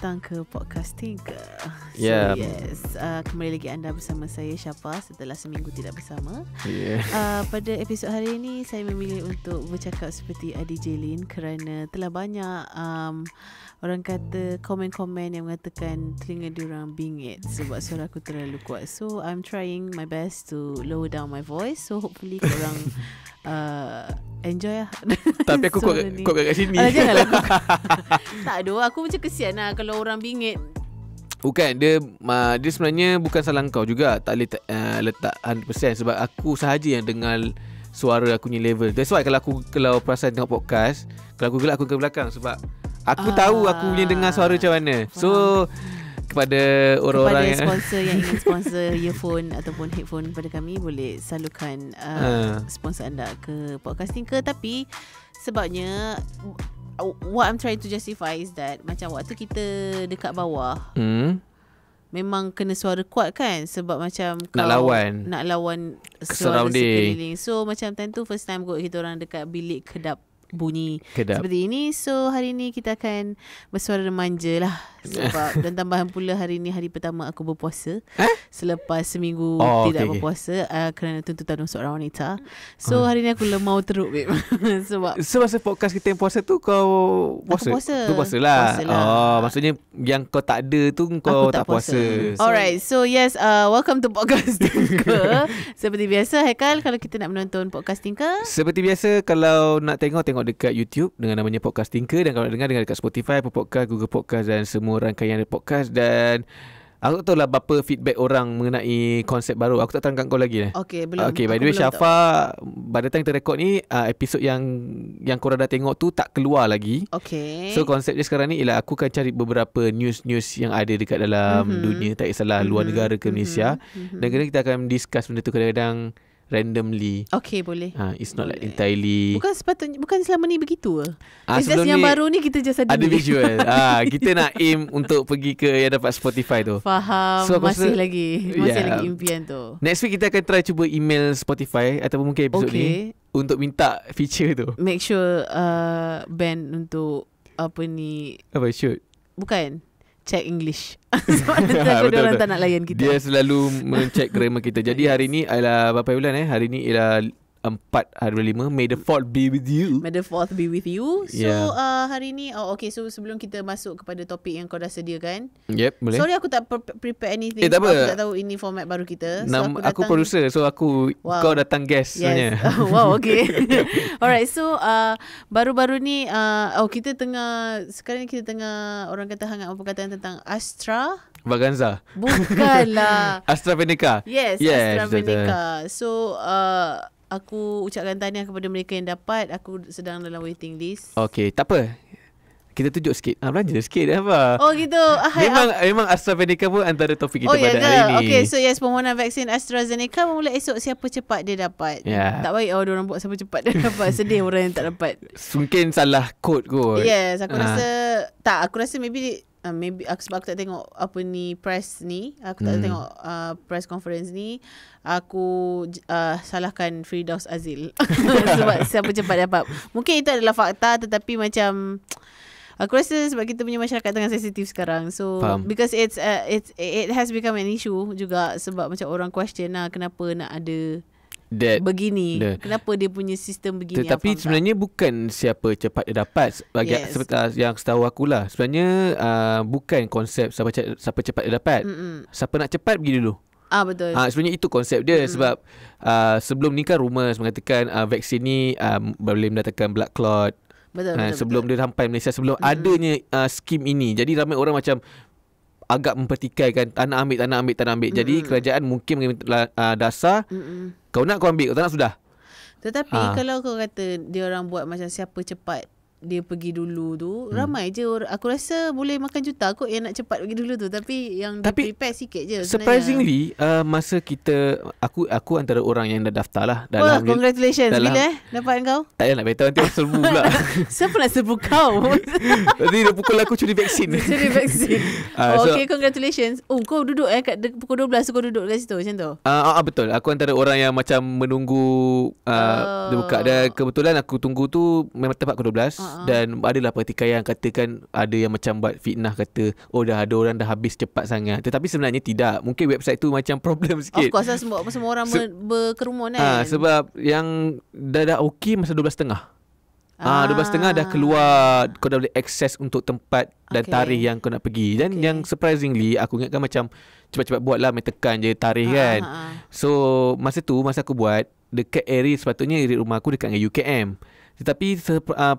datang ke podcast Tinker. Yeah. Kembali lagi anda bersama saya Syafa setelah seminggu tidak bersama. Pada episod hari ini saya memilih untuk bercakap seperti Adi Jelin kerana telah banyak orang kata komen-komen yang mengatakan telinga diorang bingit sebab suara aku terlalu kuat. So I'm trying my best to lower down my voice. So hopefully korang enjoy lah. Tapi aku kuat kat sini. Janganlah aku. Tak ada, aku macam kesian lah kalau orang bingit. Bukan, dia sebenarnya bukan salah kau juga. Tak boleh letak 100% sebab aku sahaja yang dengar suara aku ni level. That's why kalau perasan tengok podcast, kalau aku gelak aku ke belakang sebab aku tahu aku punya dengar suara macam mana. So kepada orang-orang sponsor yang ingin sponsor earphone ataupun headphone pada kami, boleh salurkan sponsor anda ke podcasting ke. Tapi sebabnya what I'm trying to justify is that macam waktu kita dekat bawah memang kena suara kuat kan, sebab macam nak lawan suara sekeliling. So macam time tu first time kot kita orang dekat bilik kedap bunyi seperti ini. So hari ni kita akan bersuara manja lah sebab dan tambahan pula hari ni hari pertama aku berpuasa selepas seminggu tidak berpuasa kerana tuntutan seorang wanita. So hari ni aku lemau teruk babe. sebab masa podcast kita yang puasa tu kau puasa? Tu puasa lah. Maksudnya yang kau tak ada tu kau tak puasa. Alright, so yes, welcome to podcast Tinker. Seperti biasa Haikal, kalau kita nak menonton podcast Tinker, seperti biasa kalau nak tengok dekat YouTube dengan namanya Podcast Tinker, dan kalau dengar dekat Spotify, Apple Podcast, Google Podcast dan semua rangkaian podcast. Dan aku tak tahu lah berapa feedback orang mengenai konsep baru. Aku tak terangkan kau lagi belum. By the way Syafa, pada time kita rekod ni episod yang korang dah tengok tu tak keluar lagi. So konsep dia sekarang ni ialah aku akan cari beberapa news yang ada dekat dalam dunia, tak kisahlah luar negara ke Malaysia, dan kadang kita akan discuss benda tu kadang-kadang randomly. Boleh. It's not like entirely. Bukan selama ni begitu ke? It's just sebelum yang ni baru ni kita just ada visual. Kita nak aim untuk pergi ke yang dapat Spotify tu. Faham. So, masih lagi impian tu. Next week kita akan try cuba email Spotify ataupun mungkin episod ni untuk minta feature tu. Make sure band untuk apa shoot. Bukan check English. Sebab nanti orang tak nak layan kita. Dia selalu mencek grammar kita. Jadi hari ni adalah berapa bulan Hari ni ialah 4 hari 5. May the 4th be with you. May the 4th be with you. So hari ni so sebelum kita masuk kepada topik yang kau dah sediakan. Boleh. Sorry aku tak prepare anything. Tak apa. Aku tak tahu ini format baru kita. So aku producer. So kau datang guest sebenarnya. Alright, so baru-baru ni sekarang kita tengah orang kata hangat perkataan tentang Vaganza. Bukanlah. AstraZeneca. Yes, AstraZeneca. So aku ucapkan tahniah kepada mereka yang dapat. Aku sedang dalam waiting list. Tak apa. Kita tunjuk sikit. Belanja sikit apa. Gitu. Memang AstraZeneca pun antara topik kita pada hari ni. So yes, permohonan vaksin AstraZeneca bermula esok. Siapa cepat dia dapat. Tak baik diorang buat siapa cepat dia dapat. Sedih orang yang tak dapat. Mungkin salah kod kot. Yes, aku rasa maybe sebab aku tak tengok press ni. Aku tak tengok press conference ni. Aku salahkan Firdaus Azil sebab siapa cepat dapat. Mungkin itu adalah fakta, tetapi macam aku rasa sebab kita punya masyarakat tengah sensitif sekarang. So because it has become an issue juga, sebab macam orang question kenapa nak ada begini. Kenapa dia punya sistem begini. Tetapi sebenarnya bukan siapa cepat dia dapat. Yang setahu akulah, sebenarnya bukan konsep siapa cepat dia dapat. Siapa nak cepat pergi dulu. Betul. Sebenarnya itu konsep dia. Sebab sebelum ni kan rumours mengatakan vaksin ni boleh mendatangkan blood clot. Sebelum dia sampai Malaysia, sebelum adanya skim ini. Jadi ramai orang macam agak mempertikaikan, tak nak ambil. Jadi kerajaan mungkin mengambil dasar, kau nak kau ambil, kau tak nak sudah. Tetapi kalau kau kata dia orang buat macam siapa cepat dia pergi dulu tu, ramai je aku rasa boleh makan juta kot yang nak cepat pergi dulu tu. Tapi yang dia prepare sikit je sebenarnya. Surprisingly masa kita aku antara orang yang dah daftar lah. Congratulations. Bila dapat kau? Tak payah nak beritahu, nanti orang serbu pula. Siapa nak serbu kau? Nanti dia pukul aku curi vaksin. Congratulations. Kau duduk kat pukul 12 kau duduk kat situ macam tu? Betul. Aku antara orang yang macam menunggu dia buka. Dan kebetulan aku tunggu tu memang tepat pukul 12. Dan adalah pertikaian, katakan ada yang macam buat fitnah, kata dah ada orang dah habis cepat sangat. Tetapi sebenarnya tidak. Mungkin website tu macam problem sikit. Of course lah, semua orang berkerumun kan. Sebab yang dah okey masa 12.30. 12.30 dah keluar, kau dah boleh akses untuk tempat dan tarikh yang kau nak pergi. Dan yang surprisingly, aku ingatkan macam cepat-cepat buat lah, main tekan je tarikh kan. So masa aku buat dekat area, sepatutnya area rumah aku dekat dengan UKM. Tetapi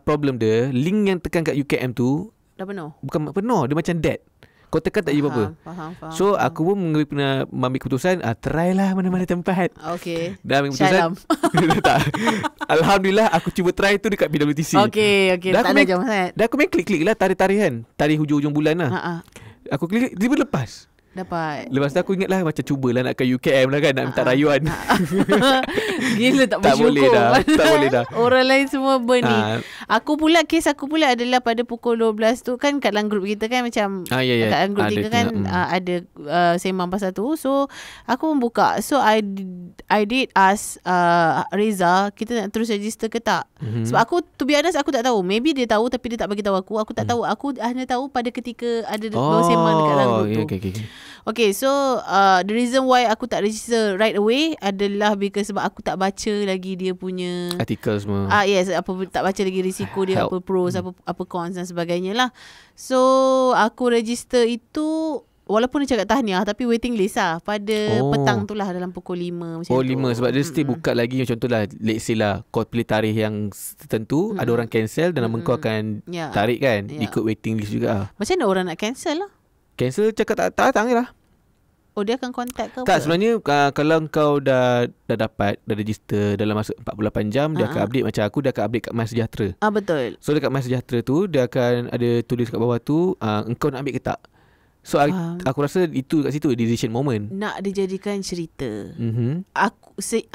problem dia, link yang tekan kat UKM tu dah penuh. Bukan penuh, dia macam dead. Kau tekan tak apa-apa. So aku pun kena ambil keputusan, try lah mana-mana tempat. Okay. Dah ambil keputusan. Tak. Alhamdulillah aku cuba try tu dekat PWTC. Okay. Tak ada jom sangat. Dah aku main klik-klik lah tarikh-tarikh kan. Tarikh hujung-hujung bulan lah. Aku klik, dia pun lepas. Dapat. Lepas tu aku ingat lah, macam cubalah nak ke UKM lah kan, nak minta rayuan. Gila, tak bersyukur. Tak boleh dah. Orang lain semua burn. Kes aku pula adalah pada pukul 12 tu kan, kat dalam grup kita kan macam kat dalam grup kita kan ada sembang pasal tu. So aku pun buka. So I did ask Reza, kita nak terus register ke tak? Sebab aku, to be honest, aku tak tahu. Maybe dia tahu tapi dia tak bagi tahu aku. Aku tak tahu. Aku hanya tahu pada ketika ada sembang dekat dalam grup tu. Okay, so the reason why aku tak register right away adalah because sebab aku tak baca lagi dia punya artikel semua. Yes, tak baca lagi risiko dia, apa pros, apa cons dan sebagainya lah. So aku register itu walaupun dia cakap tahniah, tapi waiting list lah pada petang tu lah, dalam pukul 5 macam tu. 5 sebab dia still buka lagi. Contoh lah, let's say lah kau pilih tarikh yang tertentu, ada orang cancel dan nama kau akan tarik kan, ikut waiting list juga. Macam mana orang nak cancel lah? Cancel cakap tak datang je lah. Dia akan contact ke apa? Tak, sebenarnya kalau kau dah dapat, dah register dalam masa 48 jam, dia akan update. Macam aku dah akan update kat MySejahtera. Betul. So dekat MySejahtera tu, dia akan ada tulis kat bawah tu, engkau nak ambil ke tak. So aku rasa itu kat situ decision moment. Nak dijadikan cerita.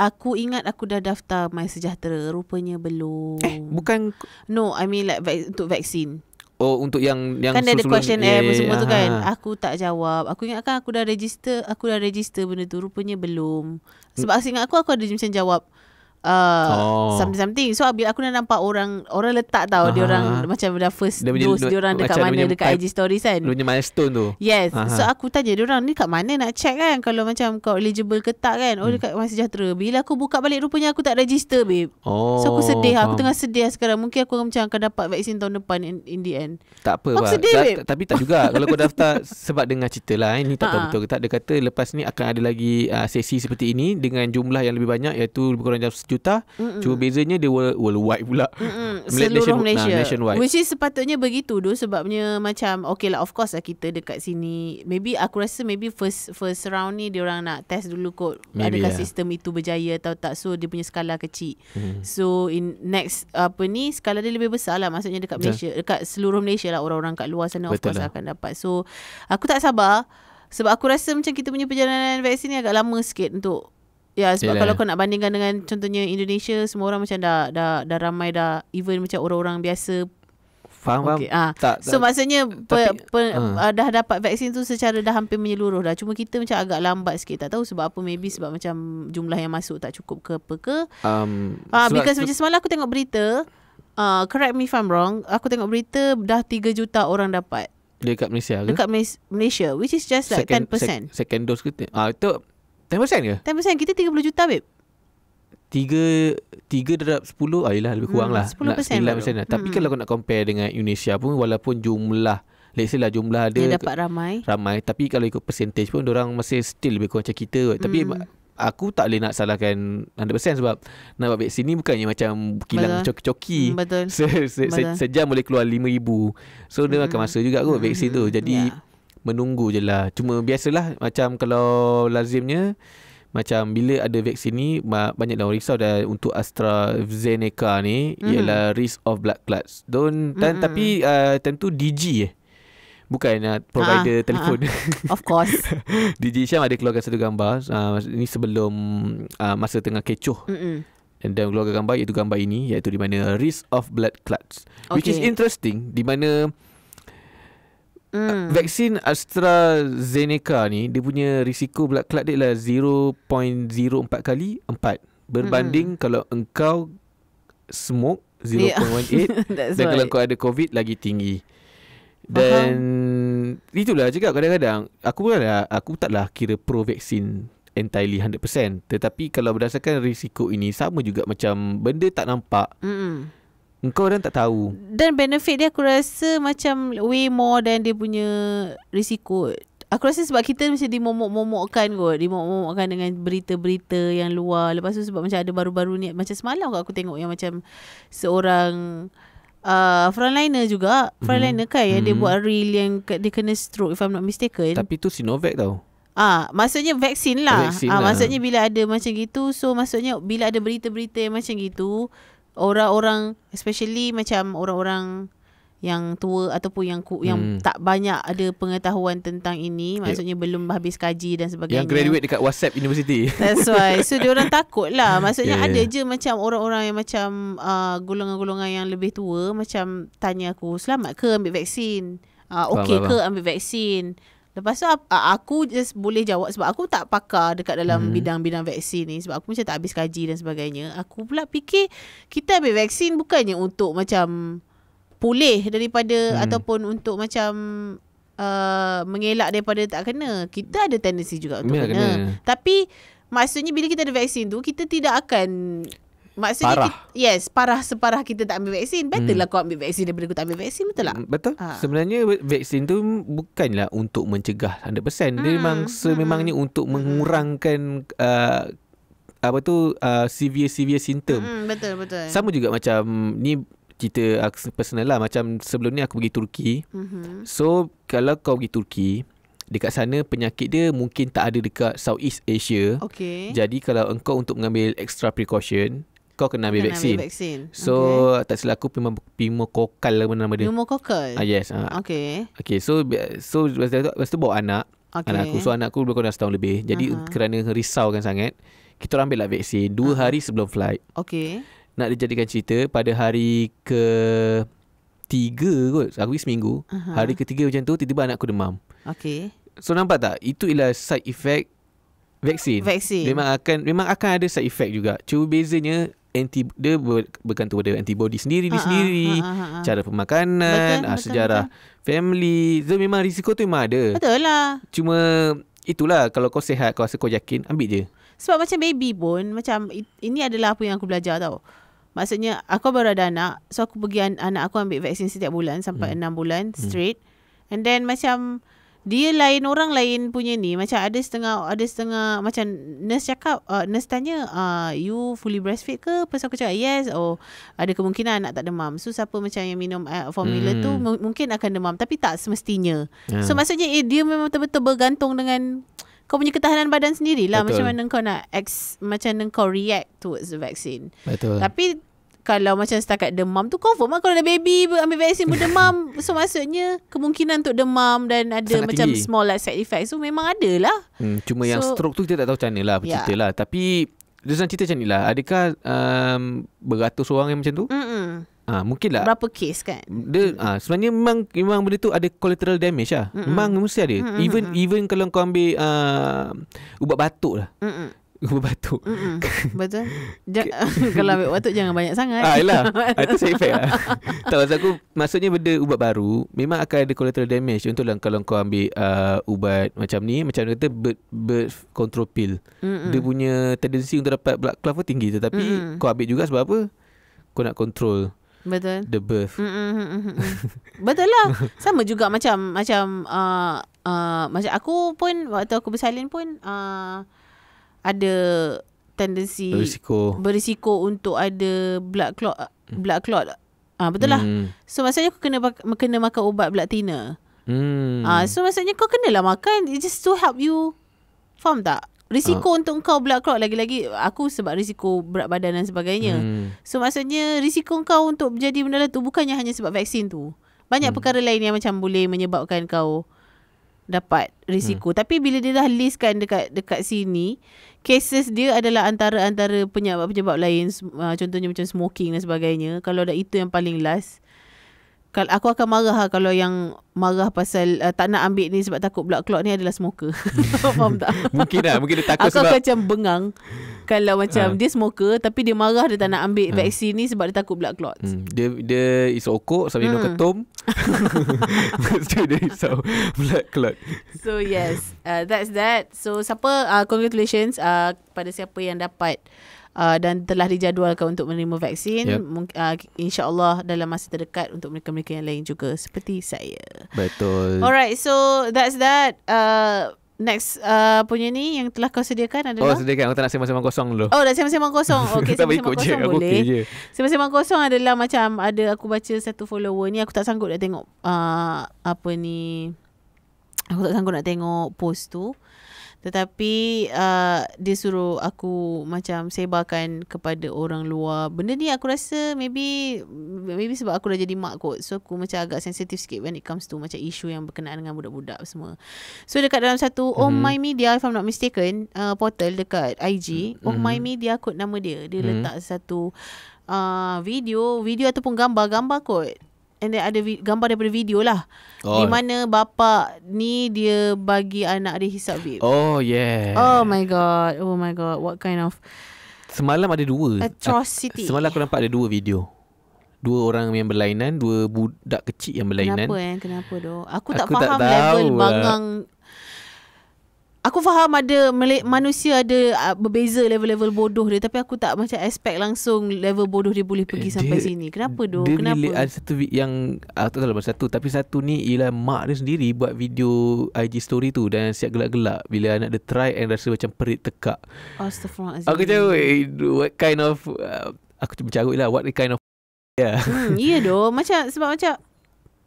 Aku ingat aku dah daftar MySejahtera, rupanya belum. Bukan. No, I mean like untuk vaksin. Untuk yang kan dia ada questionnaire semua tu kan. Aku tak jawab. Aku ingatkan aku dah register benda tu, rupanya belum. Sebab ingat aku ada macam jawab something. So bila aku dah nampak orang letak tau, dia orang macam dah first dose dia orang dekat mana, dekat IG stories kan, dia punya milestone tu. Yes. So aku tanya dia orang ni kat mana nak check kan, kalau macam kau eligible ke tak kan. Dekat MySejahtera. Bila aku buka balik, rupanya aku tak register babe. So aku sedih. Aku tengah sedih sekarang. Mungkin aku macam akan dapat vaksin tahun depan in the end. Tak apa, aku sedih, babe. Tapi tak juga. Kalau kau daftar sebab dengar cerita lah, ini tak tahu betul ke tak. Dia kata lepas ni akan ada lagi sesi seperti ini dengan jumlah yang lebih banyak, iaitu lebih kurang 1 juta. Cuma bezanya dia worldwide pula. Seluruh Malaysia. Nationwide. Which is sepatutnya begitu tu. Sebabnya macam okay lah, of course lah kita dekat sini. Maybe aku rasa first round ni dia orang nak test dulu kot, adakah sistem itu berjaya atau tak. So dia punya skala kecil. So in next ni skala dia lebih besar lah. Maksudnya dekat Malaysia, dekat seluruh Malaysia lah, orang-orang kat luar sana of course akan dapat. So aku tak sabar. Sebab aku rasa macam kita punya perjalanan vaksin ni agak lama sikit untuk sebab kalau kau nak bandingkan dengan contohnya Indonesia, semua orang macam dah ramai dah, even macam orang-orang biasa. Faham. So maksudnya dah dapat vaksin tu secara dah hampir menyeluruh dah. Cuma kita macam agak lambat sikit. Tak tahu sebab apa. Maybe sebab macam jumlah yang masuk tak cukup ke apa ke. Because macam semalam aku tengok berita, correct me if I'm wrong, aku tengok berita dah 3 juta orang dapat dekat Malaysia ke? Dekat Malaysia, which is just like 10%. Second dose ke? Itu 10% ke? 10%. Kita 30 juta babe. 3 darab 10 yelah lebih kurang lah 10% 9% lah. Tapi kalau kau nak compare dengan Indonesia pun, walaupun jumlah, let's say lah jumlah ada dia dapat ramai, tapi kalau ikut percentage pun diorang masih still lebih kurang macam kita. Tapi aku tak boleh nak salahkan 100% sebab nak buat vaksin ni bukannya macam kilang coki-coki. Betul. Sejam boleh keluar 5,000. So dia akan masa juga kot vaksin tu. Jadi menunggu je lah. Cuma biasalah macam kalau lazimnya, macam bila ada vaksin ni, banyak dah orang risau dah untuk AstraZeneca ni, ialah risk of blood clots. Tapi tentu DG bukan provider telefon. Of course. DG Syam ada keluarkan satu gambar ini sebelum masa tengah kecoh. Dan keluarga gambar, iaitu gambar ini, iaitu di mana risk of blood clots, which is interesting, di mana vaksin AstraZeneca ni dia punya risiko blood clot dia lah 0.04 kali 4 berbanding kalau engkau smoke 0.18 dan kalau kau ada COVID lagi tinggi. Dan itulah cakap kadang-kadang aku taklah kira pro vaksin entirely 100%, tetapi kalau berdasarkan risiko ini sama juga macam benda tak nampak. Engkau orang tak tahu. Dan benefit dia aku rasa macam way more than dia punya risiko. Aku rasa sebab kita macam dimomok-momokkan kot. Dimomok-momokkan dengan berita-berita yang luar. Lepas tu sebab macam ada baru-baru ni, macam semalam aku tengok yang macam seorang frontliner juga. Frontliner kan yang dia buat reel yang dia kena stroke if I'm not mistaken. Tapi tu Sinovac tau. Maksudnya vaksin lah. Maksudnya bila ada macam gitu, so maksudnya bila ada berita-berita yang macam gitu, orang-orang especially macam orang-orang yang tua ataupun yang tak banyak ada pengetahuan tentang ini, maksudnya belum habis kaji dan sebagainya. Yang graduate dekat WhatsApp University. That's why. So diorang takut lah. Maksudnya ada je macam orang-orang yang macam golongan-golongan yang lebih tua macam tanya aku, selamat ke ambil vaksin? Okey ke ambil vaksin? Lepas tu aku just boleh jawab sebab aku tak pakar dekat dalam bidang-bidang vaksin ni, sebab aku macam tak habis kaji dan sebagainya. Aku pula fikir kita ambil vaksin bukannya untuk macam pulih daripada ataupun untuk macam mengelak daripada tak kena. Kita ada tendensi juga untuk kena. Tapi maksudnya bila kita ada vaksin tu, kita tidak akan maksudnya parah separah kita tak ambil vaksin. Better lah kau ambil vaksin daripada kau tak ambil vaksin. Betul tak? Betul. Sebenarnya vaksin tu bukanlah untuk mencegah 100%. Dia memang sememangnya untuk mengurangkan severe symptom. Betul. Sama juga macam ni cerita personal lah. Macam sebelum ni aku pergi Turki. So kalau kau pergi Turki, dekat sana penyakit dia mungkin tak ada dekat Southeast Asia. Jadi kalau engkau untuk mengambil extra precaution, kau kena ambil vaksin. So tak silap aku pneumococcal apa nama dia. Pneumococcal? Yes. Okay, so lepas tu bawa anak. Anak aku. So anak aku berkurang setahun lebih. Jadi kerana risaukan sangat, kita orang ambil lah vaksin 2 hari sebelum flight. Nak dijadikan cerita, pada hari ke-3 kot, aku pergi seminggu. Hari ke-3 macam tu, tiba-tiba anak aku demam. So nampak tak? Itu ialah side effect vaksin. Memang akan ada side effect juga. Cuma bezanya dia bergantung pada antibody sendiri, cara pemakanan, sejarah family. So memang risiko tu memang ada. Betul lah. Cuma itulah, kalau kau sihat, kau rasa kau yakin, ambil je. Sebab macam baby pun, macam ini adalah apa yang aku belajar tau. Maksudnya aku baru ada anak, so aku pergi anak aku ambil vaksin setiap bulan sampai 6 bulan straight. And then macam dia lain, orang lain punya ni, macam ada setengah macam nurse cakap, nurse tanya, you fully breastfeed ke? Lepas aku cakap yes. Ada kemungkinan anak tak demam. So siapa macam yang minum formula tu mungkin akan demam, tapi tak semestinya. So maksudnya dia memang betul-betul bergantung dengan kau punya ketahanan badan sendirilah. Macam mana kau nak macam mana kau react towards the vaccine. Tapi kalau macam setakat demam tu, confirm lah kalau ada baby ambil vaksin pun demam. So maksudnya kemungkinan untuk demam dan ada sangat macam tinggi. Small side effect. So memang ada lah. Cuma yang stroke tu kita tak tahu macam mana lah cerita lah. Tapi dia cerita macam ni lah. Adakah beratus orang yang macam tu? Mungkin lah. Berapa kes kan? Dia sebenarnya memang benda tu ada collateral damage lah. Memang mesti ada. Even kalau kau ambil ubat batuk lah. Ubat batuk. Betul. Kalau ambil batuk jangan banyak sangat. Yelah. Itu side effect lah. Tak, maksud aku, maksudnya benda ubat baru memang akan ada collateral damage. Contohlah kalau kau ambil ubat macam ni, macam kata birth control pill. Dia punya tendensi untuk dapat blood clot tinggi. Tetapi kau ambil juga sebab apa? Kau nak control the birth. Betul lah. Sama juga macam aku pun waktu aku bersalin pun ada tendensi berisiko untuk ada blood clot. Betul lah. So maksudnya aku kena makan ubat blood thinner. So maksudnya kau kenalah makan, it just to help you. Faham tak? Risiko untuk kau blood clot, lagi-lagi aku sebab risiko berat badan dan sebagainya. So maksudnya risiko kau untuk jadi benda tu bukannya hanya sebab vaksin tu. Banyak perkara lain yang macam boleh menyebabkan kau dapat risiko. Tapi bila dia dah listkan dekat sini, cases dia adalah antara penyebab-penyebab lain, contohnya macam smoking dan sebagainya. Kalau dah itu yang paling last, kalau aku akan marah kalau yang marah pasal tak nak ambil ni sebab takut blood clot ni adalah smoker. Faham tak? Mungkin dia takut aku sebab akan macam bengang kalau macam dia smoker tapi dia marah dia tak nak ambil vaksin ni sebab dia takut blood clot. Dia isap okok sambil minum ketum. Dia isap blood clot. So yes, that's that. So siapa congratulations pada siapa yang dapat dan telah dijadualkan untuk menerima vaksin. InsyaAllah dalam masa terdekat untuk mereka-mereka yang lain juga seperti saya. Betul. Alright, so that's that. Next punya ni yang telah kau sediakan adalah sediakan. Aku tak nak sembang-sembang kosong dulu. Dah sembang-sembang kosong. Okay, sembang-sembang kosong boleh. Okay, sembang-sembang kosong adalah macam ada aku baca satu follower ni, aku tak sanggup nak tengok apa ni, aku tak sanggup nak tengok post tu. Tetapi dia suruh aku macam sebarkan kepada orang luar. Benda ni aku rasa maybe sebab aku dah jadi mak kot. So aku macam agak sensitif sikit when it comes to macam isu yang berkenaan dengan budak-budak semua. So dekat dalam satu My Media, if I'm not mistaken, portal dekat IG, My Media kot nama dia. Dia letak satu video ataupun gambar kot. And then ada gambar daripada video lah. Di mana bapa ni dia bagi anak dia hisap vape. Oh yeah. Oh my god. What kind of Semalam ada 2 atrocity. Semalam aku nampak ada 2 video. 2 orang yang berlainan, 2 budak kecil yang berlainan. Kenapa doh? Aku tak faham level bangang. Aku faham ada manusia ada berbeza level-level bodoh dia, tapi aku tak macam expect langsung level bodoh dia boleh pergi sampai sini. Kenapa doh? Kenapa? Ada satu yang aku tak tahu lah satu, tapi satu ni ialah mak dia sendiri buat video IG story tu dan siap gelak-gelak bila anak dia try and rasa macam perit tekak. Astaghfirullahalazim. Aku tahu what kind of aku bercarut lah what kind of ya doh, macam sebab macam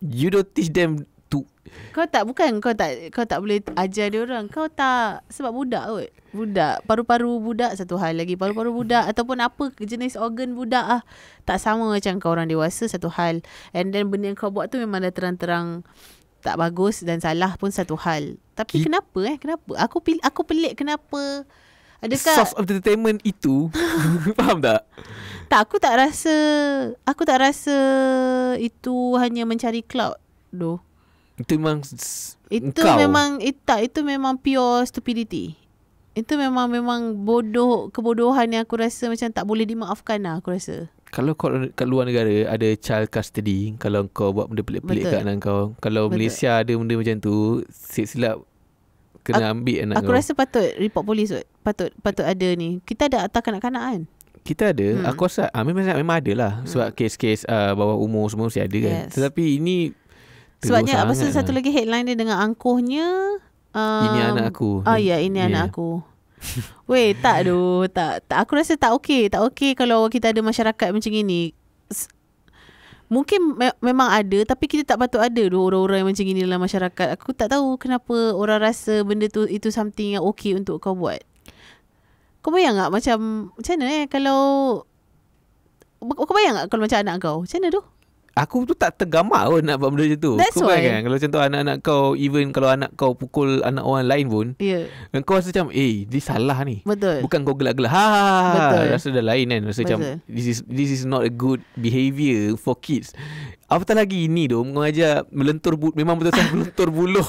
you don't teach them to. Kau tak boleh ajar dia orang. Kau tak, sebab budak paru-paru budak satu hal lagi, paru-paru budak ataupun apa jenis organ budak tak sama macam kau orang dewasa satu hal. And then benda yang kau buat tu memang dah terang-terang tak bagus dan salah pun satu hal. Tapi kenapa aku pelik kenapa adakah source of entertainment itu faham tak? Tak, aku tak rasa itu hanya mencari clout doh. Itu memang pure stupidity. Itu memang kebodohan yang aku rasa macam tak boleh dimaafkan lah, aku rasa. Kalau kau kat luar negara ada child custody, kalau kau buat benda pelik-pelik kat anak kau, kalau Malaysia ada benda macam tu, silap kena ambil anak aku kau. Rasa patut report polis kot. Patut ada ni. Kita ada akta kanak-kanak kan? Kita ada. Aku rasa memang ada lah. Sebab kes-kes bawah umur semua mesti ada kan. Tetapi ini sebabnya apa satu lagi headline dia dengan angkuhnya ini anak aku. Ini anak aku. Weh, tak doh, tak. Aku rasa tak okey kalau kita ada masyarakat macam ini. Mungkin memang ada, tapi kita tak patut ada doh orang-orang yang macam ini dalam masyarakat. Aku tak tahu kenapa orang rasa benda tu itu something yang okey untuk kau buat. Kau bayang tak macam mana kalau kau bayang tak kalau macam anak kau? Macam mana tu? Aku tu tak tergamak pun nak buat benda macam tu. That's kau bayangkan kalau contoh anak-anak kau, even kalau anak kau pukul anak orang lain pun, dan kau rasa macam dia salah ni. Betul. Bukan kau gelak-gelak. Rasa dah lain kan. Rasa macam this is not a good behaviour for kids. Apatah lagi ni doh mengajar melentur memang betul-betul melentur buluh.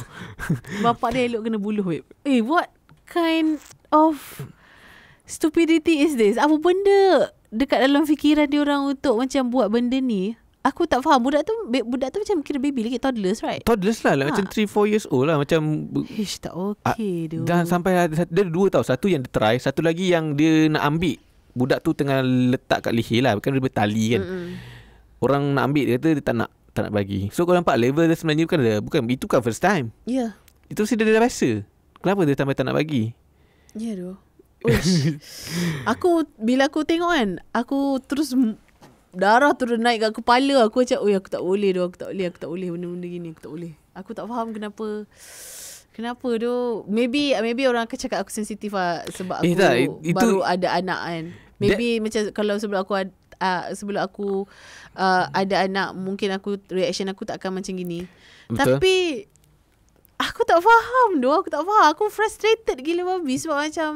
Bapak dia elok kena buluh. What kind of stupidity is this? Apa benda dekat dalam fikiran dia orang untuk macam buat benda ni? Aku tak faham. Budak tu macam kira baby lagi, toddlers, right? Toddlers lah, macam 3-4 years old lah. Macam tak okay tu. Dan sampai dia ada 2 tau. Satu yang dia try, satu lagi yang dia nak ambil. Budak tu tengah letak kat leher lah, bukan dia bertali kan. Orang nak ambil, dia kata dia tak nak bagi. So kau nampak level dia sebenarnya bukan itu kan first time. Ya. Itu mesti dia dah rasa. Kenapa dia sampai tak nak bagi? Ya doh. Bila aku tengok kan, aku terus darah turun naik kat kepala aku. Macam aku tak boleh benda-benda gini, aku tak boleh. Aku tak faham kenapa doh. Maybe orang akan cakap aku sensitif lah sebab aku baru ada anak kan. Maybe macam kalau sebelum aku ada anak, mungkin reaction aku tak akan macam gini. Betul. Tapi aku tak faham doh. Aku frustrated gila babi sebab macam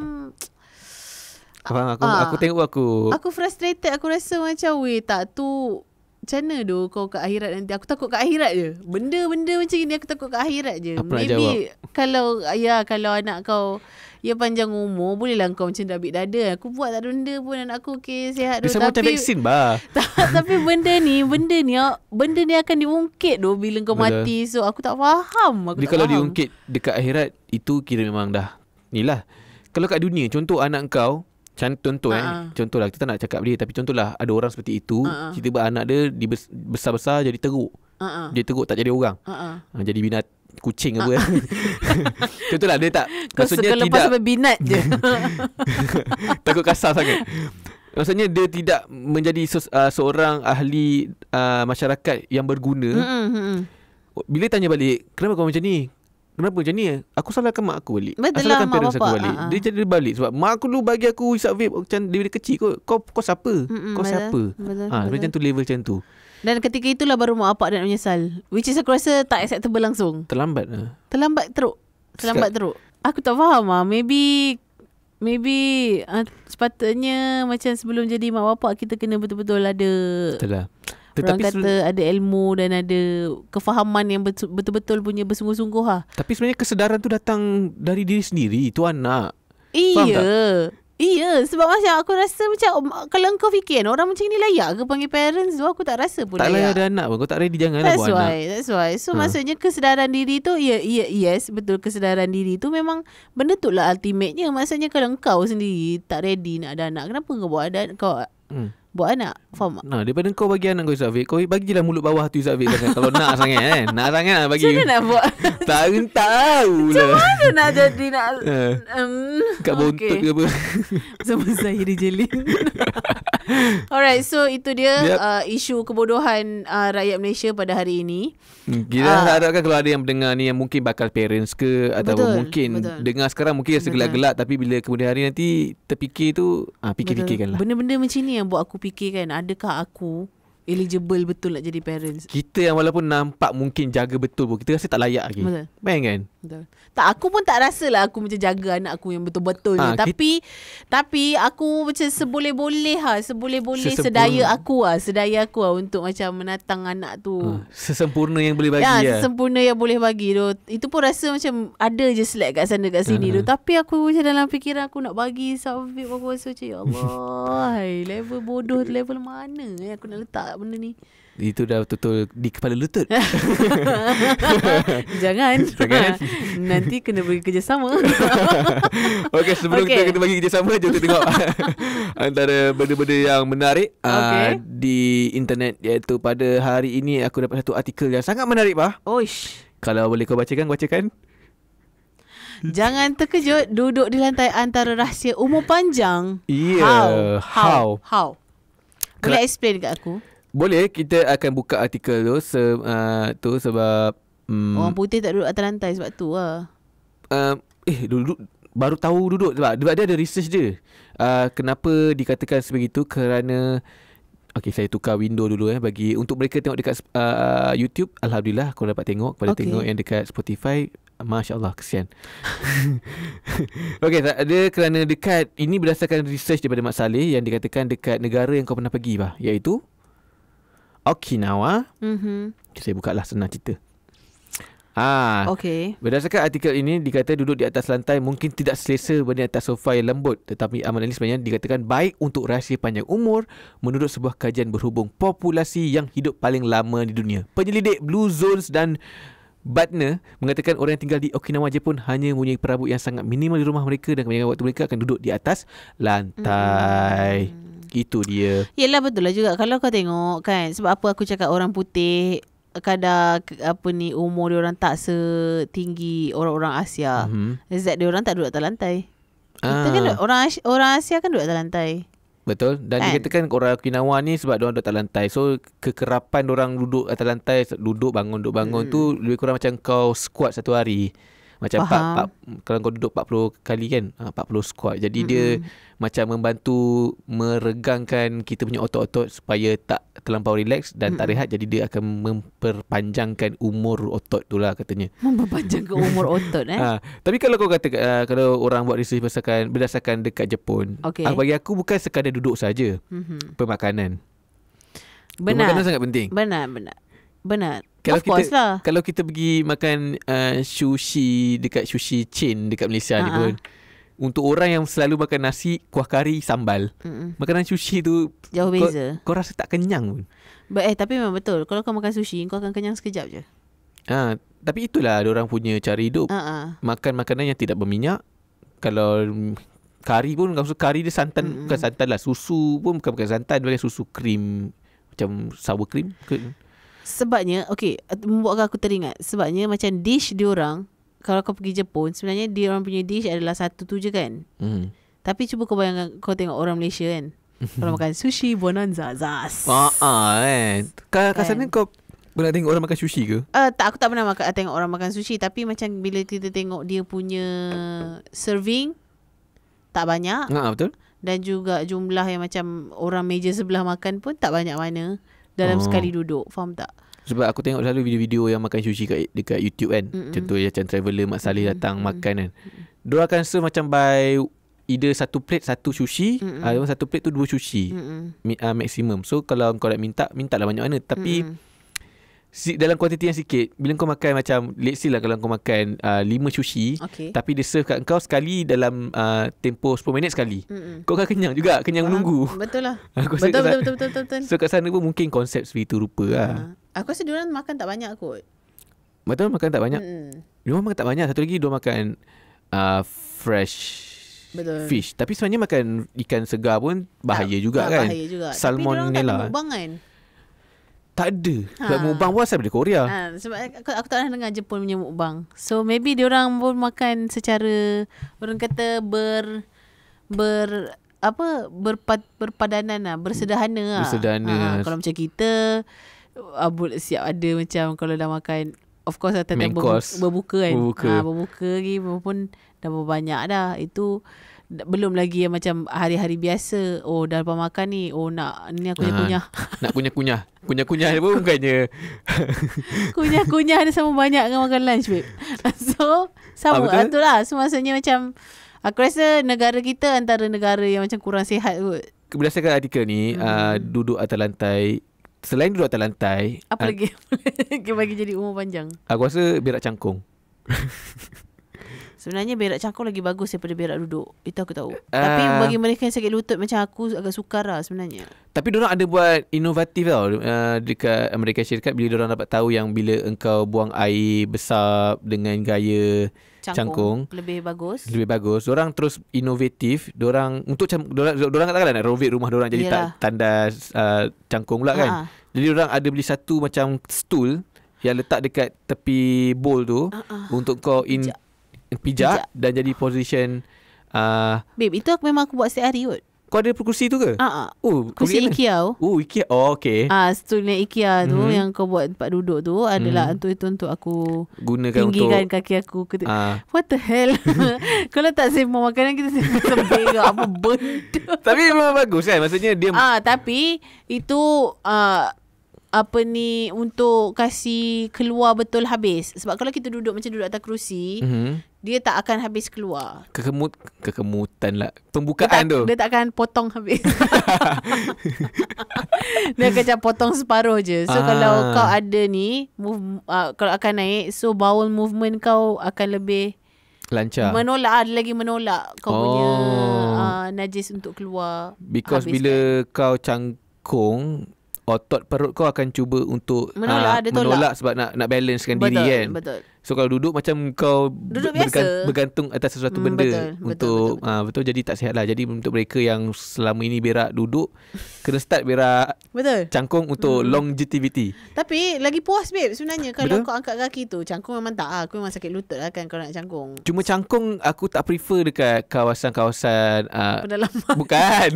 aku tengok aku frustrated. Aku rasa macam tak tu macam mana tu kau kat akhirat nanti? Aku takut kat akhirat je. Benda-benda macam ni aku takut kat akhirat je. Apa nak Maybe jawab? kalau anak kau panjang umur, bolehlah kau macam dah ambil dada. Aku buat tak ada benda pun, anak aku okey, sihat tu. Dia sama macam vaksin bah. Tapi benda ni akan diungkit tu bila kau mati. So aku tak faham. Jadi kalau diungkit dekat akhirat, itu kira memang dah ni lah. Kalau kat dunia, contoh anak kau, contohlah kita tak nak cakap dia, tapi contohlah ada orang seperti itu, tiba-tiba anak dia besar-besar jadi teruk. Dia teruk tak jadi orang. Jadi binat kucing apa. Contohlah dia tak, maksudnya tidak lepas sampai binat je. Takut kasar sangat. Maksudnya dia tidak menjadi seorang ahli masyarakat yang berguna. Bila tanya balik, kenapa kau macam ni? Kenapa macam ni? Aku salahkan mak aku balik. Betul salahkan lah, parents aku balik. Dia jadi balik sebab mak aku dulu bagi aku hisap vape macam dari kecil. Kau siapa? Kau siapa? Betul. Macam tu, level macam tu. Dan ketika itulah baru mak bapak dan menyesal. Which is aku rasa tak acceptable langsung. Terlambat teruk. Aku tak faham lah. Maybe sepatutnya macam sebelum jadi mak bapak, kita kena betul-betul ada. Betul lah. Orang kata ada ilmu dan ada kefahaman yang betul-betul punya bersungguh-sungguh lah. Tapi sebenarnya kesedaran tu datang dari diri sendiri. Itu anak. Faham tak? Iya, sebab macam aku rasa macam kalau kau fikir orang macam ni layak ke panggil parents tu, aku tak rasa pun tak layak. Tak layak ada anak pun. Kau tak ready, janganlah buat anak. That's why. So maksudnya kesedaran diri tu, yes, betul, kesedaran diri tu memang benda tu lah ultimate-nya. Maksudnya kalau kau sendiri tak ready nak ada anak, kenapa kau buat buat anak? Faham tak? Daripada kau bagi anak kau hisap vape, kau bagilah mulut bawah tu hisap vape sangat. Kalau nak sangat kan. Nak sangat lah bagi. Macam mana nak buat? Tak tahu lah. Macam mana nak jadi nak kat bontot ke apa. Sama saya dijelin. Alright, so itu dia isu kebodohan rakyat Malaysia pada hari ini. Kita harapkan kalau ada yang mendengar ni yang mungkin bakal parents ke, ataupun mungkin dengar sekarang mungkin rasa gelak-gelak, tapi bila kemudian hari nanti terfikir tu, fikir-fikirkan lah. Benda-benda macam ni yang buat aku fikir kan, adakah aku eligible betul nak jadi parents? Kita yang walaupun nampak mungkin jaga betul pun, kita rasa tak layak lagi. Betul. Bayangkan? Betul. Tak, aku pun tak rasa lah aku macam jaga anak aku yang betul-betul ni. Tapi aku macam seboleh-boleh sedaya aku untuk macam menatang anak tu. Sesempurna yang boleh bagi sesempurna yang boleh bagi tu. Itu pun rasa macam ada je slack kat sana kat sini tu. Tapi aku macam dalam fikiran aku nak bagi Safif, aku rasa macam ya Allah, level bodoh, level mana aku nak letak benda ni. Itu dah betul-betul di kepala lutut. Jangan. Nanti kena bagi kerjasama. Okey, sebelum kita kena bagi kerjasama, jom kita tengok antara benda-benda yang menarik di internet, iaitu pada hari ini aku dapat satu artikel yang sangat menarik, Pak. Oish. Kalau boleh kau bacakan. Jangan terkejut duduk di lantai antara rahsia umur panjang. How? Boleh explain kat aku? Boleh, kita akan buka artikel tu sebab orang putih tak duduk atas lantai sebab tu lah. Duduk baru tahu duduk sebab dia ada research dia. Kenapa dikatakan sebegitu? Kerana saya tukar window dulu bagi untuk mereka tengok dekat YouTube. Alhamdulillah aku dapat tengok. Pada tengok yang dekat Spotify, Masya Allah, kesian. Ada kerana dekat ini berdasarkan research daripada Mak Saleh yang dikatakan dekat negara yang kau pernah pergi, iaitu Okinawa. Saya buka lah, senang cerita. Berdasarkan artikel ini, dikata duduk di atas lantai mungkin tidak selesa berbanding atas sofa yang lembut. Tetapi amalan ini sebenarnya dikatakan baik untuk rahsia panjang umur menurut sebuah kajian berhubung populasi yang hidup paling lama di dunia. Penyelidik Blue Zones dan Badner mengatakan orang yang tinggal di Okinawa Jepun hanya mempunyai perabot yang sangat minimal di rumah mereka, dan kebanyakan waktu mereka akan duduk di atas lantai. Itu dia. Yelah, betul lah juga kalau kau tengok kan. Sebab apa aku cakap orang putih kadar umur dia orang tak setinggi orang-orang Asia. Is that dia orang tak duduk atas lantai. Kita kan orang Asia kan duduk atas lantai. Betul. Dan dikatakan orang Okinawa ni sebab diorang duduk atas lantai, so kekerapan diorang duduk atas lantai, duduk bangun tu lebih kurang macam kau squat satu hari. Macam kalau kau duduk 40 kali kan, 40 squat. Jadi dia macam membantu meregangkan kita punya otot-otot supaya tak terlampau relax dan tak rehat. Jadi dia akan memperpanjangkan umur otot tu lah katanya. Memperpanjangkan umur otot Tapi kalau kau kata kalau orang buat research berdasarkan dekat Jepun, bagi aku bukan sekadar duduk saja, pemakanan. Benar. Makanan sangat penting. Benar. Kalau of course lah. Kalau kita pergi makan sushi dekat sushi chain dekat Malaysia ni pun, untuk orang yang selalu makan nasi, kuah kari, sambal, makanan sushi tu jauh beza. Kau rasa tak kenyang pun. Tapi memang betul. Kalau kau makan sushi, kau akan kenyang sekejap je. Tapi itulah orang punya cara hidup. Makan makanan yang tidak berminyak. Kalau kari pun, kalau kari dia santan, bukan santan lah, susu pun bukan santan, dia pakai susu krim, macam sour cream ke? Sebabnya membuatkan aku teringat. Sebabnya macam dish diorang, kalau kau pergi Jepun, sebenarnya diorang punya dish adalah satu tu je kan. Tapi cuba kau bayangkan, kau tengok orang Malaysia kan, kalau makan sushi bonanza zas. Kan. Kat sana kau pernah tengok orang makan sushi ke? Aku tak pernah tengok orang makan sushi. Tapi macam bila kita tengok dia punya serving, tak banyak. Betul. Dan juga jumlah yang macam orang meja sebelah makan pun tak banyak mana dalam sekali duduk. Faham tak? Sebab aku tengok selalu video-video yang makan sushi dekat YouTube kan. Contoh macam traveller Mak Saleh datang makan kan. Dia akan serve macam by either satu plate satu sushi, satu plate tu 2 sushi maximum. So kalau kau nak mintalah banyak mana. Tapi dalam kuantiti yang sikit. Bila kau makan macam, let's say lah kalau kau makan 5 sushi, tapi dia serve kat kau sekali dalam tempoh 10 minit sekali, kau akan kenyang juga. Kenyang menunggu. Betul lah. Betul. So kat sana pun mungkin konsep seperti rupa lah. Aku rasa diorang makan tak banyak kot. Betul, makan tak banyak. Diorang makan tak banyak. Satu lagi diorang makan fresh fish. Tapi sebenarnya makan ikan segar pun bahaya juga kan. Bahaya juga. Salmonella. Tapi diorang tak mukbang kan? Tak ada. Sebab mukbang pun asal dari Korea. Sebab aku tak pernah dengar Jepun punya mukbang. So maybe diorang pun makan secara, orang kata berpadanan lah, bersederhana lah. Kalau macam kita siap ada macam kalau dah makan, of course tetap berbuka kan. Berbuka lagi pun dah banyak dah. Itu belum lagi yang macam hari-hari biasa. Dah lepas makan ni, nak ni aku kunyah. Nak kunyah dia pun bukannya kunyah dia sama banyak dengan makan lunch, babe. So sama betul lah. So maksudnya macam, aku rasa negara kita antara negara yang macam kurang sihat kot. Berdasarkan artikel ni, duduk atas lantai. Selain duduk atas lantai, apa lagi bagi jadi umur panjang? Aku rasa berak cangkung. Sebenarnya berak cangkung lagi bagus daripada berak duduk. Itu aku tahu. Tapi bagi mereka yang sakit lutut macam aku, agak sukar lah sebenarnya. Tapi diorang ada buat inovatif tau. Dekat Amerika Syarikat, bila diorang dapat tahu yang bila engkau buang air besar dengan gaya cangkung lebih bagus. Diorang terus inovatif. Diorang katakanlah nak renovate rumah diorang jadi tandas cangkung pula kan. Jadi diorang ada beli satu macam stool yang letak dekat tepi bowl tu untuk kau pijak dan jadi position. Babe, itu memang aku buat setiap hari kot. Kau ada kursi tu ke? Kursi IKEA. IKEA. Okay. Stoolnya IKEA tu yang kau buat tempat duduk tu adalah untuk aku gunakan tinggikan untuk kaki aku. What the hell? Kalau tak sembang makanan, kita sembang berak apa benda. Tapi memang bagus kan? Maksudnya dia tapi itu untuk kasih keluar betul habis. Sebab kalau kita duduk macam duduk atas kerusi, dia tak akan habis keluar. Kekemutan lah. Pembukaan dia tak akan potong habis. Dia akan macam potong separuh je. So kalau kau ada ni kalau akan naik, so bowel movement kau akan lebih lancar. Menolak kau punya najis untuk keluar. Because bila kau cangkung, otot perut kau akan cuba untuk menolak sebab nak balancekan diri kan. Betul. So kalau duduk macam kau bergantung atas sesuatu benda betul. Jadi tak sihat lah. Jadi untuk mereka yang selama ini berak duduk, kena start berak cangkung untuk longevity. Tapi lagi puas, babe, sebenarnya kalau kau angkat kaki tu. Cangkung memang tak. Aku memang sakit lutut lah kan kalau nak cangkung. Cuma cangkung aku tak prefer dekat kawasan-kawasan pedalaman. Bukan.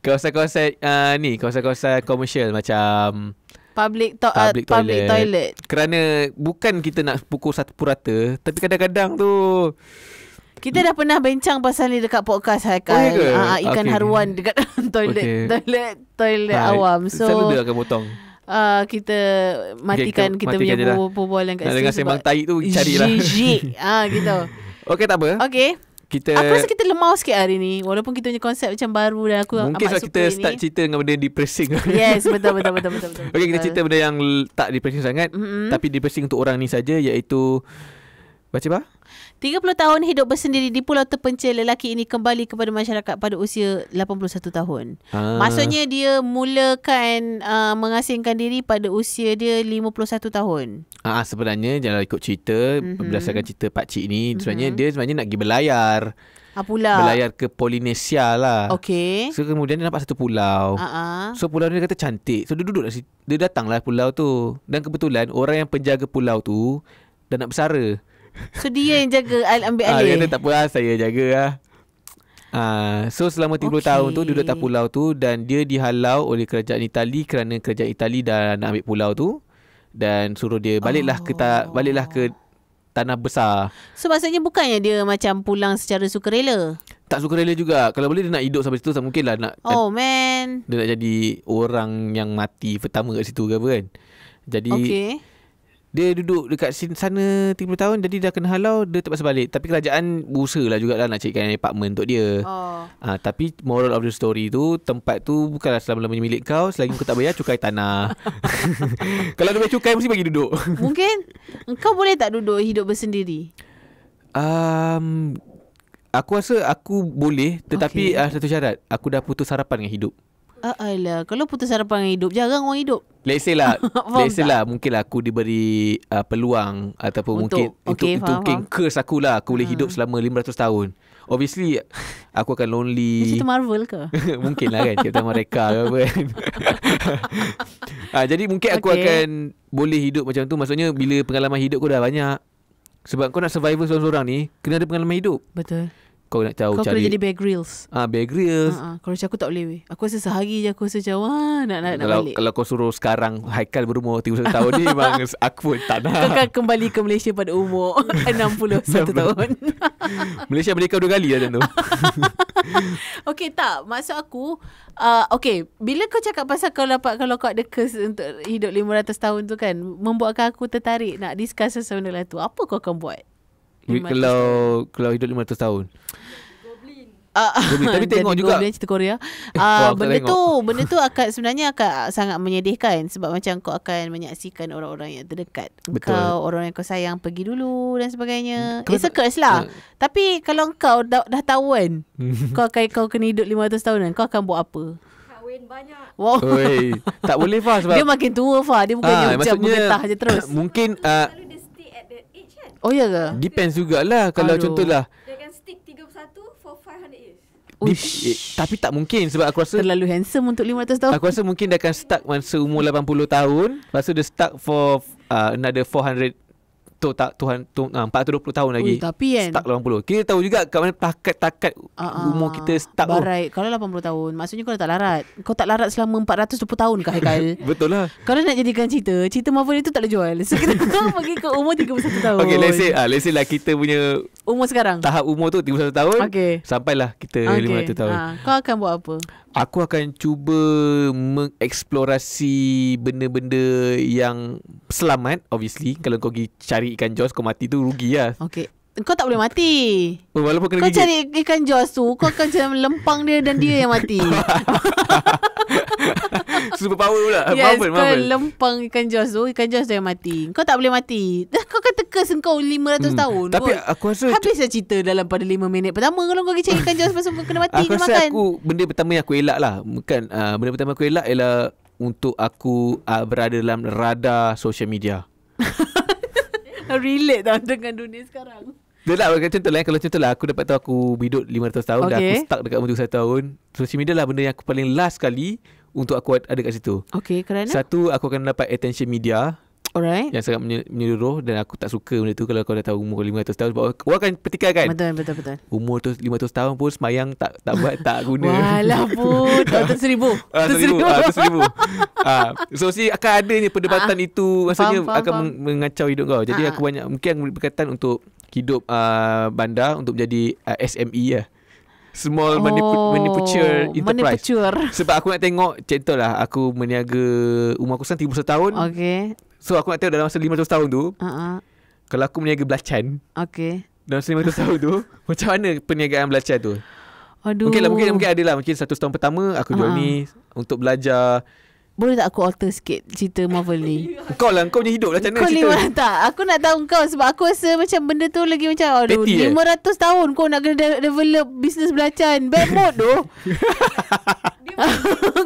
Kawasan-kawasan kawasan-kawasan komersial macam public toilet. Kerana bukan kita nak pukul satu purata, tapi kadang-kadang tu kita dah pernah bincang pasal ni dekat podcast Haikal. Ikan haruan dekat toilet awam. So selalu dia akan potong. Kita matikan kita punya perbualan kat sini. Dengan sembang tai tu carilah. Gitu. Okey, tak apa. Okey. Aku rasa kita lemau sikit hari ni. Walaupun kita punya konsep macam baru dan aku mungkin amat sebab kita suka start ini. cerita dengan benda depressing. Yes, betul. Okay, kita cerita benda yang tak depressing sangat, tapi depressing untuk orang ni saja, iaitu baca apa? 30 tahun hidup bersendiri di pulau terpencil, lelaki ini kembali kepada masyarakat pada usia 81 tahun. Maksudnya dia mulakan mengasingkan diri pada usia dia 51 tahun. Sebenarnya janganlah ikut cerita, berdasarkan cerita pakcik ni, sebenarnya dia nak pergi berlayar. Pula? Berlayar ke Polinesia lah. Okay. So kemudian dia nampak satu pulau. So pulau ni dia kata cantik. So dia duduk kat situ. Dia datanglah pulau tu. Dan kebetulan orang yang penjaga pulau tu dah nak bersara. So dia yang jaga, ambil alih. Dia kata tak apa, saya jaga lah. So selama 30 tahun tu dia duduk atas pulau tu, dan dia dihalau oleh kerajaan Itali kerana kerajaan Itali dah nak ambil pulau tu dan suruh dia baliklah ke tanah besar. So maksudnya bukannya dia macam pulang secara sukarela? Tak sukarela juga. Kalau boleh dia nak hidup sampai situ, mungkinlah nak. Man. Dia nak jadi orang yang mati pertama kat situ ke apa kan. Jadi dia duduk dekat sana 30 tahun, jadi dah kena halau, dia terpaksa balik. Tapi kerajaan berusaha lah jugalah nak carikan apartment untuk dia. Tapi moral of the story tu, tempat tu bukanlah selama-lamanya milik kau selagi kau tak bayar cukai tanah. Kalau dia bayar cukai, mesti bagi duduk. Mungkin engkau boleh tak duduk hidup bersendiri? Aku rasa aku boleh, tetapi satu syarat, aku dah putus harapan dengan hidup. Alah, kalau putus harapan dengan hidup, jarang orang hidup. Let's say lah mungkinlah aku diberi peluang, ataupun mungkin curse aku lah, aku boleh hidup selama 500 tahun. Obviously aku akan lonely. Cerita Marvel ke? Mungkin lah kan, Captain America ke apa kan. Jadi mungkin aku akan boleh hidup macam tu. Maksudnya bila pengalaman hidup kau dah banyak. Sebab kau nak survival seorang-seorang ni, kena ada pengalaman hidup. Betul. Kau nak tahu kau cari. kena jadi Bear Grylls. Bear Grylls. Kalau macam aku tak boleh weh. Aku rasa sehari je aku rasa macam nak balik. Kalau kau suruh sekarang Haikal berumur 31 tahun ni, memang aku pun tak nak. Kau akan kembali ke Malaysia pada umur 61 tahun. Malaysia merdeka 2 kali lah tu. Okay, tak. Maksud aku okay, bila kau cakap pasal kalau kau ada curse untuk hidup 500 tahun tu kan, membuatkan aku tertarik nak discuss sesuatu benda lah tu. Apa kau akan buat? Kalau hidup 500 tahun. Goblin. Tapi tengok juga Goblin cerita Korea. Benda tu sebenarnya akan sangat menyedihkan, sebab macam kau akan menyaksikan orang-orang yang terdekat kau, orang yang kau sayang pergi dulu dan sebagainya. It's a curse lah. Tapi kalau kau dah tahu kan, kau kena hidup 500 tahun kan, kau akan buat apa? Kahwin banyak. Wow. Tak boleh Fah, sebab dia makin tua Fah. Dia bukannya macam bergetah je terus. Mungkin oh ya ke? Depends jugalah. Kalau contohlah dia akan stick 31 for 500 years. Tapi tak mungkin, sebab aku rasa terlalu handsome untuk 500 tahun. Aku rasa mungkin dia akan stuck masa umur 80 tahun. Lepas tu dia stuck for another 400 420 tahun lagi. Tapi kan stuck 80. Kita tahu juga kat mana takat umur kita stuck. Barai. Kalau 80 tahun, maksudnya kau dah tak larat. Kau tak larat selama 420 tahun ke Haikal? Betul lah. Kalau nak jadikan cerita Marvel itu tak boleh jual. So kita pergi ke umur 31 tahun. Okay, let's say lah kita punya umur sekarang, tahap umur tu 31 tahun. Sampailah kita 500 tahun. Kau akan buat apa? Aku akan cuba mengeksplorasi benda-benda yang selamat. Obviously, kalau kau pergi cari ikan Jaws, kau mati tu rugi lah. Okay. Kau tak boleh mati. Walaupun kena kau gigit. Cari ikan Jaws tu, kau akan macam lempang dia dan dia yang mati. Super power pula. Yes, Marvel. Kau lempang ikan Jaws tu, ikan Jaws tu yang mati. Kau tak boleh mati. Kau akan terkes kau 500 tahun. Tapi aku rasa habislah cerita dalam pada 5 minit pertama. Kalau kau pergi cari ikan Jaws, pasal kau kena mati. Aku rasa makan. benda pertama yang aku elak lah, bukan benda pertama aku elak ialah untuk aku berada dalam radar social media. Relate tau dengan dunia sekarang. Kalau contohlah aku dapat tahu aku hidup 500 tahun, dan aku stuck dekat umur 1 tahun, social media lah benda yang aku paling last kali untuk aku ada kat situ. Okay, kerana? Satu, aku akan dapat attention media. Alright. Yang sangat menyeluruh, dan aku tak suka benda tu kalau kau dah tahu umur 500 tahun, sebab orang akan petikai kan. Betul. Umur tu 500 tahun pun semayang tak buat, tak guna. Walah pun. Tahun 1000. 1000. So akan ada ni perdebatan itu. Maksudnya akan mengacau hidup kau. Jadi aku mungkin berkaitan untuk hidup bandar, untuk menjadi SME lah. Small Manufacture Enterprise. Sebab aku nak tengok, contohlah aku meniaga, umur aku sekarang 31 tahun. Okay. So aku nak tengok dalam masa 500 tahun tu, kalau aku meniaga belacan, dalam 500 tahun tu, macam mana perniagaan belacan tu? Aduh. Mungkin ada lah. Mungkin 1 tahun pertama aku jual ni untuk belajar. Boleh tak aku alter sikit cerita Marvel ni? Kau punya hidup lah macam mana Kau cerita? tak. Aku nak tahu kau sebab aku rasa macam benda tu lagi macam aduh, Petty 500 tahun kau nak kena develop bisnes belacan. Bad mood tu.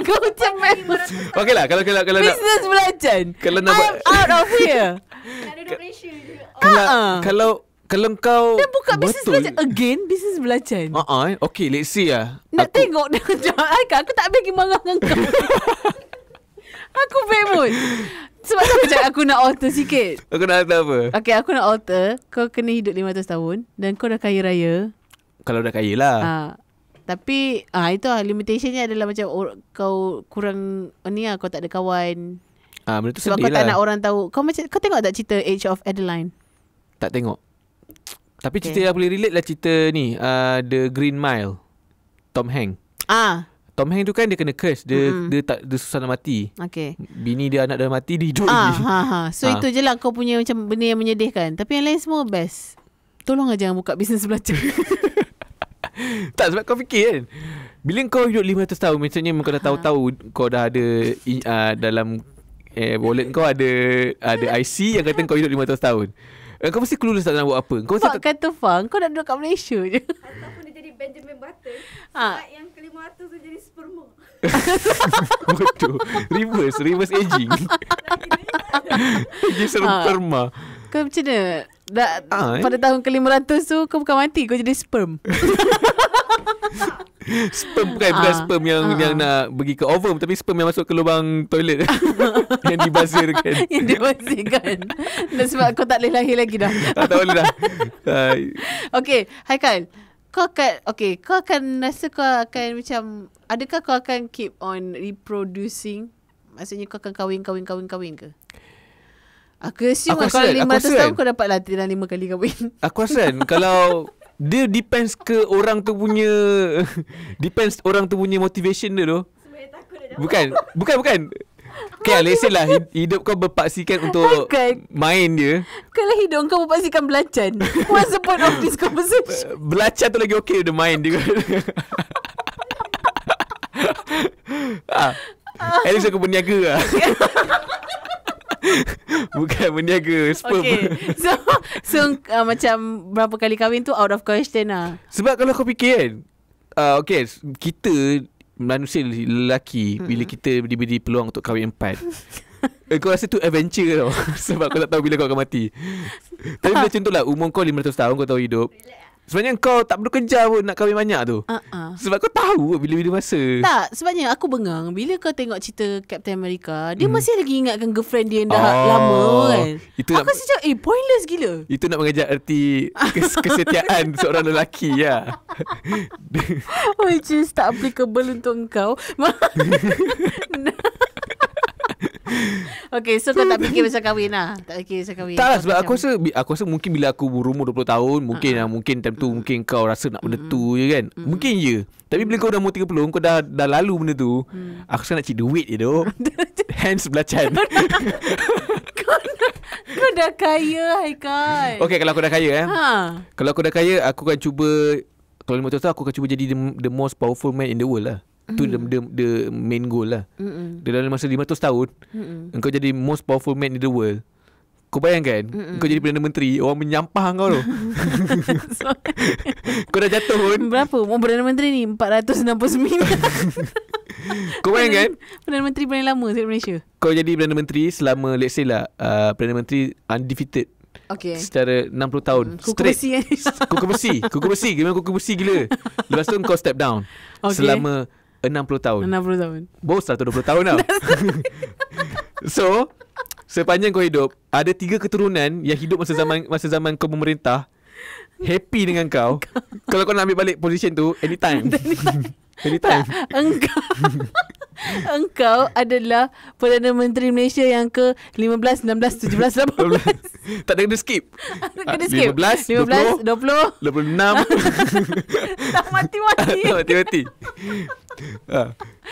Kau macam bad mood. Okey lah, kalau nak Bisnes belacan. Kalau nak I'm out of here. Nak duduk Malaysia juga. kalau kau Dia buka bisnes belacan again. Bisnes belacan. Okay, let's see lah. Nak tengok dia. Aku tak bagi marah dengan kau. Aku bad mood. Sebab tu aku cakap aku nak alter sikit. Aku nak kata apa? Okay, aku nak alter. Kau kena hidup 500 tahun dan kau dah kaya raya. Kalau dah kaya lah. Tapi itu lah limitationnya adalah macam kau kurang ni lah, kau tak ada kawan. Benda tu sebab sedih kau tak lah. nak orang tahu. Kau tengok tak cerita Age of Adeline? Tak tengok. Tapi cerita yang boleh relate lah cerita ni, The Green Mile, Tom Hanks. Tom Hanks tu kan dia kena curse. Dia susah nak mati. Okay. Bini dia, anak dia mati, dia hidup lagi. So itu je lah kau punya macam benda yang menyedihkan. Tapi yang lain semua best. Tolong lah jangan buka bisnes belacan. Tak, sebab kau fikir kan, bila kau hidup 500 tahun, macamnya kau dah tahu-tahu kau dah ada dalam wallet kau ada IC yang kata kau hidup 500 tahun. Kau mesti clueless tak nak buat apa. Kau sebab kata Fang, kau nak duduk kat Malaysia je. Ataupun dia jadi Benjamin Button. Sebab yang ke-500 tu jadi sperma. Betul. Reverse aging. Jadi sperma. Kau macam mana? Pada tahun ke-500 tu kau bukan mati, kau jadi sperm. Sperm bukan sperm yang nak pergi ke ovum, tapi sperm yang masuk ke lubang toilet. Yang dibazirkan. Yang dibazirkan. Dan sebab kau tak boleh lahir lagi dah. Tak boleh dah. Okay, Haikal, kau akan rasa kau akan macam, adakah kau akan keep on reproducing? Maksudnya kau akan kahwin ke? Aku assume kalau 500 tahun kau dapat lah 5 kali kahwin. Aku rasa kalau dia depends orang tu punya motivation dia tu. Bukan. Okay, let's say lah hidup kau berpaksikan untuk main dia. Kalau hidup kau berpaksikan belacan, what's the point of this conversation? Belacan tu lagi okay, dia main dia. At least aku berniaga lah. Bukan berniaga sperm. Okay. So macam berapa kali kahwin tu out of question lah. Sebab kalau kau fikir kan, okay, kita manusia lelaki, bila kita diberi peluang untuk kahwin 4, kau rasa tu adventure tau. Sebab kau tak tahu bila kau akan mati. Tapi bila contohlah umur kau 500 tahun, kau tahu hidup, sebenarnya kau tak perlu kerja pun nak kahwin banyak tu. Sebab kau tahu bila-bila masa. Tak, sebabnya aku bengang bila kau tengok cerita Captain America, dia masih lagi ingatkan girlfriend dia yang dah lama kan. Aku macam pointless gila. Itu nak mengajar erti kesetiaan seorang lelaki ya. Which is tak applicable untuk engkau. Okay, so kau tak fikir pasal kahwin lah. Tak fikir pasal kahwin. Tak lah, sebab aku rasa mungkin bila aku berumur 20 tahun, mungkin time tu mungkin kau rasa nak benda tu je kan. Mungkin je. Tapi bila kau dah umur 30, kau dah lalu benda tu, aku rasa nak cari duit je tu. Hence belacan. Kau dah kaya, Haikal. Okay, kalau aku dah kaya Kalau aku dah kaya, aku akan cuba, kalau 5 tahun aku akan cuba jadi the most powerful man in the world lah. Itu the main goal lah. Dalam masa 500 tahun, engkau jadi most powerful man in the world. Kau bayangkan, kau jadi Perdana Menteri, orang menyampah kau tu. Kau dah jatuh pun. Berapa umur Perdana Menteri ni? 469. Kau bayangkan, Perdana Menteri paling lama di Malaysia. Kau jadi Perdana Menteri selama, let's say lah, Perdana Menteri undefeated. Okay. Secara 60 tahun kuku besi. Kuku besi gimana kuku besi gila. Lepas tu kau step down selama 60 tahun. Bos 120 tahun tau. So sepanjang kau hidup, ada 3 keturunan yang hidup masa zaman kau memerintah, happy dengan kau. Kalau kau nak ambil balik position tu anytime. Anytime. Engkau adalah Perdana Menteri Malaysia yang ke 15, 16, 17, 18. Tak ada kena skip. Kena skip 15, 20, 26. Tak mati-mati.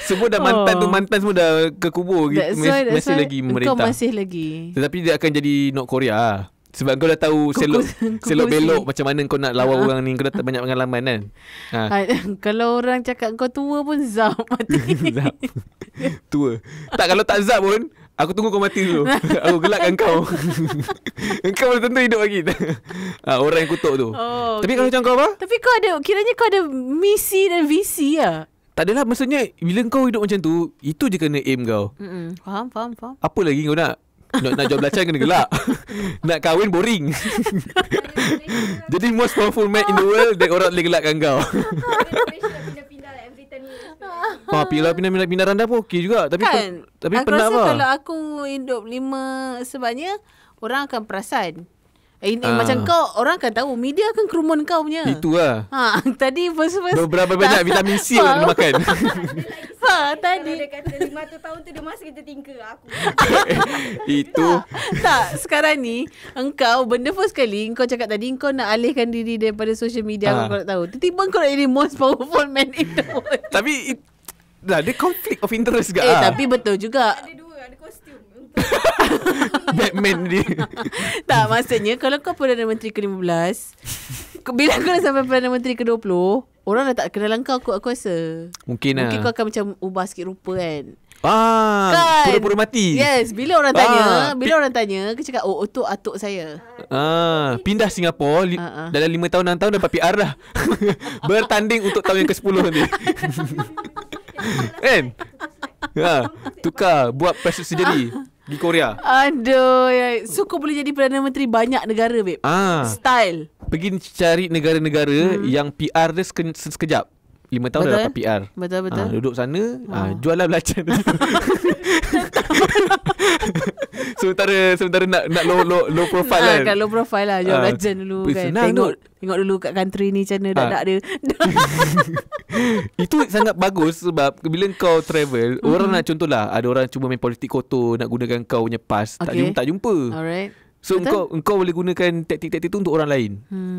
Semua dah mantan semua dah ke kubur. Masih lagi memerintah. Kau masih lagi. Tetapi dia akan jadi North Korea. Sebab kau dah tahu selok belok macam mana kau nak lawan orang ni. Kau dah banyak pengalaman kan. Kalau orang cakap kau tua pun zap mati. Zap. Tua. Tak, kalau tak zap pun aku tunggu kau mati dulu. Aku gelakkan kau. Engkau belum tentu hidup lagi. Orang yang kutuk tu. Tapi kalau macam kau apa? Tapi kau ada, kiranya kau ada misi dan visi lah. Tak adalah, maksudnya bila kau hidup macam tu, itu je kena aim kau. Faham. Apa lagi kau nak jual belacan kena gelak. Nak kahwin boring. Jadi most powerful man in the world, dan orang boleh gelakkan kau. Pindah randa pun okey juga. Tapi kan, tapi aku penat rasa apa? kalau aku hidup 5 sebabnya orang akan perasan. Macam kau, orang akan tahu, media akan kerumun kau punya. Itulah. Tadi first berapa banyak vitamin C yang kena makan. Tadi dia kata 500 tahun tu dia masih kerja tinker aku. Itu. Tak, sekarang ni engkau benda first kali kau cakap tadi kau nak alihkan diri daripada social media. Kau nak tahu. Tiba-tiba kau nak jadi most powerful man in the world. Tapi dia conflict of interest juga. Tapi betul juga. Ada dua, ada kostum. Batman dia. Tak, maksudnya kalau kau Perdana Menteri ke-15, bila kau dah sampai Perdana Menteri ke-20, orang dah tak kenal kau, aku rasa. Mungkin kau akan macam ubah sikit rupa kan. Kan? Pura-pura mati. Yes, bila orang tanya, aku cakap, tu atuk saya. Pindah Singapura dalam 5 tahun 6 tahun dapat PR dah. Bertanding untuk tahun yang ke-10 nanti. Kan? Tukar, buat plastic surgery di Korea. Aduh, so kau boleh jadi Perdana Menteri banyak negara, babe. Style. Pergi cari negara-negara yang PR dia sekejap. 5 tahun dah dapat PR. Betul. Duduk sana, jualah belacan. Sementara nak low profile kan. Low profile lah, jual belacan dulu kan. Tengok dulu kat country ni macam mana dak dia. Itu sangat bagus sebab bila kau travel, orang nak contohlah, ada orang cuba main politik kotor, nak gunakan kau punya pass, tak jumpa. Alright. So engkau boleh gunakan taktik-taktik tu untuk orang lain.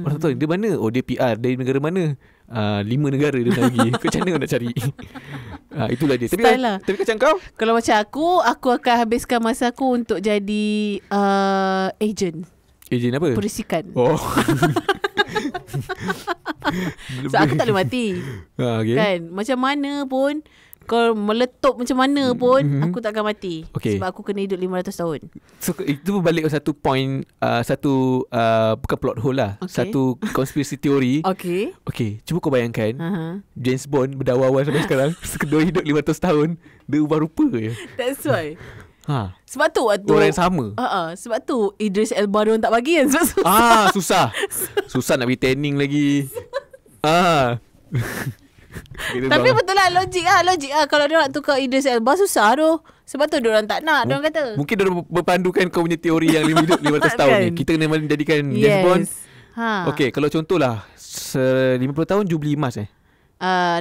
Orang tahu dia mana? Dia PR dari negara mana? 5 negara dia nak pergi. Macam mana nak cari? Itulah dia. Tapi macam kau? Kalau macam aku akan habiskan masa aku untuk jadi agent. Agent apa? Perisikan. So aku tak boleh mati. Okay. Kan? Macam mana pun kau meletup macam mana pun, aku tak akan mati. Sebab aku kena hidup 500 tahun. So itu balik satu point, bukan plot hole lah, satu conspiracy theory. Okay, cuba kau bayangkan James Bond berdawal sampai sekarang, kedua hidup 500 tahun, dia ubah rupa je. That's why. Sebab tu orang yang sama. Sebab tu Idris Elba dia tak bagi kan. Susah nak pergi tanning lagi. Tapi betul lah, logik lah. Kalau dia nak tukar Idris Elba, susah tu. Sebab tu dia orang tak nak, dia orang kata. Mungkin dia berpandukan kau punya teori yang hidup 500 tahun ni. Kita kena menjadikan James Bond. Okay, kalau contohlah 50 tahun Jubilee emas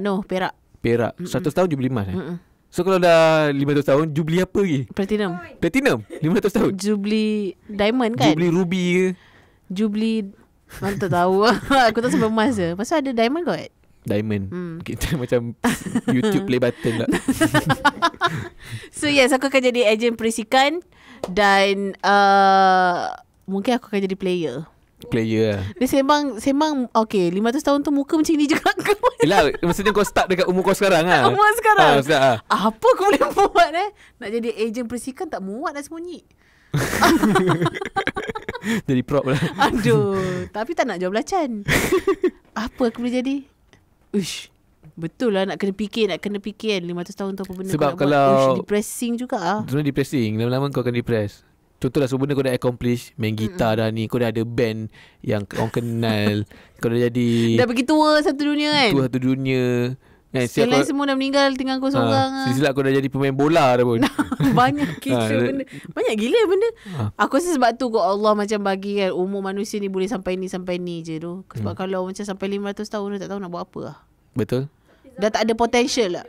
No, perak 100 tahun Jubilee emas So kalau dah 500 tahun, Jubilee apa lagi? Platinum 500 tahun. Jubilee diamond kan? Jubilee ruby ke? Jubilee mana tak tahu. Aku tak sampai emas je. Pasal ada diamond kot. Diamond. Kita macam YouTube play button lah. So yes, aku akan jadi agent perisikan. Dan mungkin aku akan jadi player lah. Dia sembang okay, 500 tahun tu muka macam ni juga. Yelah, maksudnya kau start dekat umur kau sekarang lah. Umur sekarang apa aku boleh buat Nak jadi agent perisikan tak muat dah sembunyi. Jadi prop lah. Aduh, tapi tak nak jual belacan. Apa aku boleh jadi? Betul lah, nak kena fikir 500 tahun tu apa benda. Sebab kalau depressing juga sebenarnya depressing. Lama-lama kau akan depress. Contohlah, semua benda kau dah accomplish. Main gitar dah ni, kau dah ada band yang orang kenal. Kau dah jadi, dah pergi tour satu dunia kan. Yang lain semua dah meninggal, tinggal kau seorang. Silap kau dah jadi pemain bola dah pun. Banyak benda. Banyak gila benda. Aku rasa sebab tu kau Allah macam bagi kan, umur manusia ni boleh sampai ni je tu. Sebab kalau macam sampai 500 tahun dah tak tahu nak buat apa lah. Betul. Dah tak ada potential lah.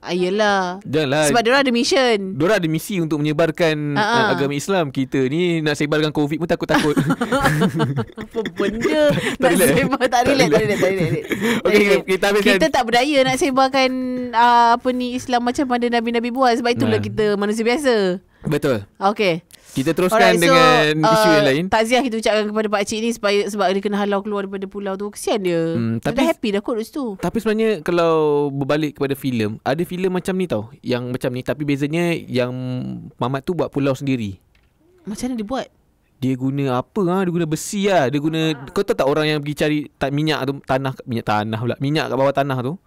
Yelah. Janganlah. Sebab diorang ada mission. Diorang ada misi untuk menyebarkan agama Islam. Kita ni nak sebarkan COVID pun takut-takut. Apa benda nak sebar. Tak relate. Kita tak berdaya nak sebarkan Islam macam mana Nabi-Nabi buat. Sebab itulah kita manusia biasa. Betul. Okay. Kita teruskan dengan isu yang lain. Takziah kita ucapkan kepada pakcik ni sebab dia kena halau keluar daripada pulau tu. Kesian dia. Dia dah happy dah kot kat situ. Tapi sebenarnya kalau berbalik kepada filem, ada filem macam ni tau, yang macam ni, tapi bezanya yang Mamat tu buat pulau sendiri. Macam mana dia buat? Dia guna apa Dia guna besi lah. Dia guna Kau tahu tak orang yang pergi cari minyak tu, minyak kat bawah tanah tu.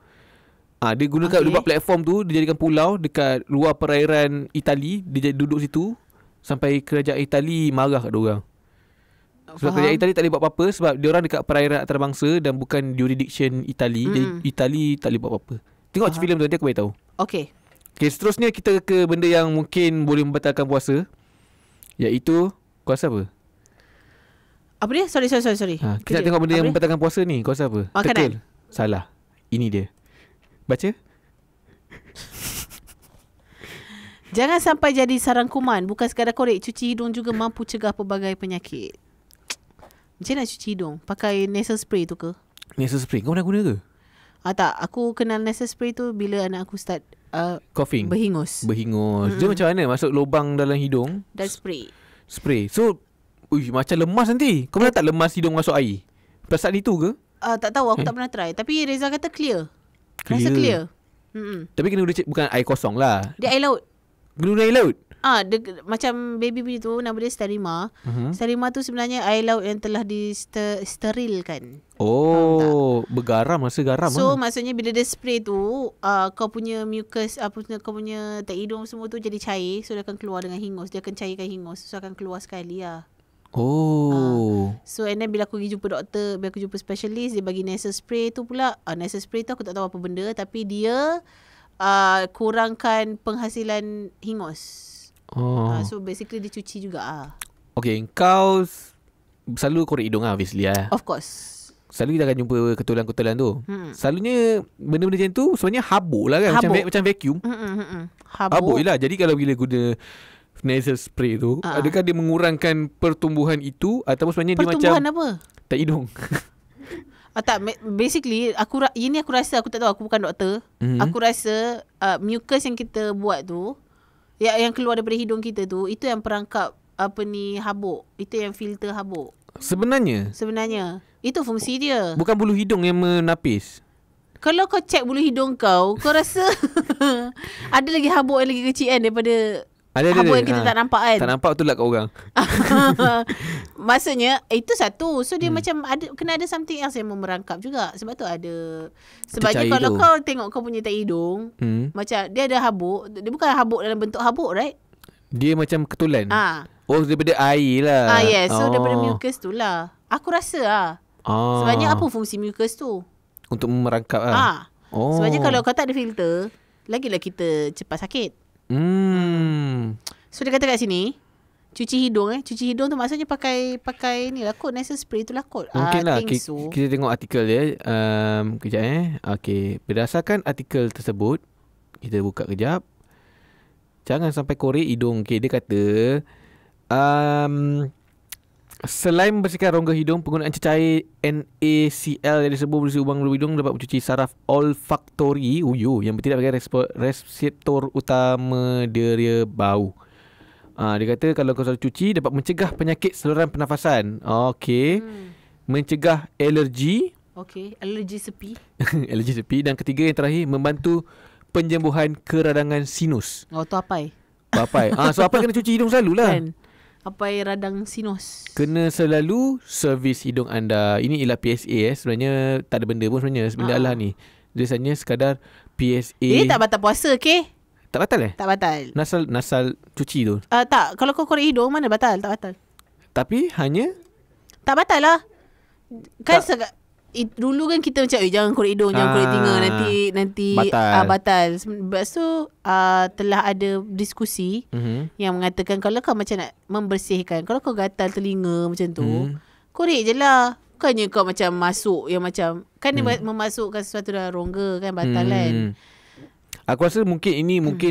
Dia guna dia buat platform tu. Dia jadikan pulau dekat luar perairan Itali. Dia duduk situ sampai kerajaan Itali marah kat diorang. Sebab kerajaan Itali tak boleh buat apa-apa sebab diorang dekat perairan antarabangsa dan bukan jurisdiction Itali. Jadi Itali tak boleh buat apa-apa. Tengok filem tu nanti aku beritahu. Okay, seterusnya kita ke benda yang mungkin boleh membatalkan puasa, iaitu kau rasa apa? Apa dia? Sorry. Kita tengok benda yang membatalkan puasa ni. Kau rasa apa? Makanan. Salah. Ini dia. Baca. Jangan sampai jadi sarang kuman. Bukan sekadar korek, cuci hidung juga mampu cegah pelbagai penyakit. Macam mana cuci hidung? Pakai nasal spray tu ke? Nasal spray kau pernah guna ke? Tak, aku kenal nasal spray tu bila anak aku start coughing, berhingus. Dia macam mana? Masuk lubang dalam hidung dan spray. So macam lemas nanti. Kau pernah tak lemas hidung masuk air? Perasaan itu ke? Tak tahu, aku tak pernah try. Tapi Reza kata clear. Rasa clear. Tapi kena guna bukan air kosong lah. Dia air laut. Guna air laut? Macam baby tu nama dia Sterima. Sterima tu sebenarnya air laut yang telah disterilkan. Bergaram, rasa garam. So maksudnya bila dia spray tu, kau punya mucus, kau punya tak hidung semua tu jadi cair. So dia akan keluar dengan hingus. Dia akan cairkan hingus. So akan keluar sekali lah. So and then bila aku pergi jumpa doktor, bila aku jumpa specialist, dia bagi nasal spray tu pula. Nasal spray tu aku tak tahu apa benda, tapi dia kurangkan penghasilan hingus. So basically dia cuci juga. Okay, kau selalu korek hidung lah obviously lah. Of course. Selalu kita akan jumpa ketulan-ketulan tu. Selalunya benda-benda macam tu sebenarnya habuk lah kan. Macam vacuum. Habuk je lah. Jadi kalau bila guna nasal spray tu, adakah dia mengurangkan pertumbuhan itu ataupun sebenarnya dia macam pertumbuhan apa? Tak hidung. Tak, basically aku rasa, aku tak tahu, aku bukan doktor. Aku rasa mucus yang kita buat tu, yang keluar daripada hidung kita tu, itu yang perangkap habuk. Itu yang filter habuk. Sebenarnya itu fungsi dia. Bukan bulu hidung yang menapis. Kalau kau check bulu hidung kau rasa ada lagi habuk yang lagi kecil kan daripada habuk yang kita tak nampak kan. Tak nampak tu lah kat orang. Maksudnya itu satu. So dia macam kena ada something else yang merangkap juga. Sebab tu ada. Sebabnya kalau kau tengok kau punya tak hidung, macam dia ada habuk. Dia bukan habuk dalam bentuk habuk, right? Dia macam ketulan. Daripada air lah. Yes. So daripada mucus tu lah. Aku rasa lah. Sebabnya apa fungsi mucus tu? Untuk merangkap lah. Sebabnya kalau kau tak ada filter, lagilah kita cepat sakit. So dia kata kat sini, cuci hidung Cuci hidung tu maksudnya pakai ni lah kot, nasal spray tu lah kot. Mungkin lah kita tengok artikel dia. Kejap Okay, berdasarkan artikel tersebut, kita buka kejap. Jangan sampai korek hidung. Okay, dia kata selain membersihkan rongga hidung, penggunaan cecair NaCl yang disebut bersih lubang hidung dapat mencuci saraf olfaktori yang bertindak sebagai reseptor utama deria bau. Dia kata kalau kau selalu cuci dapat mencegah penyakit saluran pernafasan. Mencegah alergi. Alergi sepi. Alergi sepi. Dan ketiga yang terakhir, membantu penyembuhan keradangan sinus. Tu apai. So apai kena cuci hidung selalu lah. Apai radang sinus. Kena selalu servis hidung anda. Ini ialah PSA sebenarnya tak ada benda pun sebenarnya. Benda Allah ni. Dia hanya sekadar PSA. Ini tak batal puasa Tak batal Tak batal. Nasal cuci tu. Tak. Kalau kau korek hidung mana batal? Tak batal. Tapi hanya tak batal lah. Kan dulu kan kita macam jangan korek hidung, jangan korek telinga, nanti batal. Lepas tu telah ada diskusi yang mengatakan kalau kau macam nak membersihkan, kalau kau gatal telinga macam tu, korek je lah. Bukannya kau macam masuk yang macam kan dia memasukkan sesuatu dalam rongga kan, batal kan. Aku rasa mungkin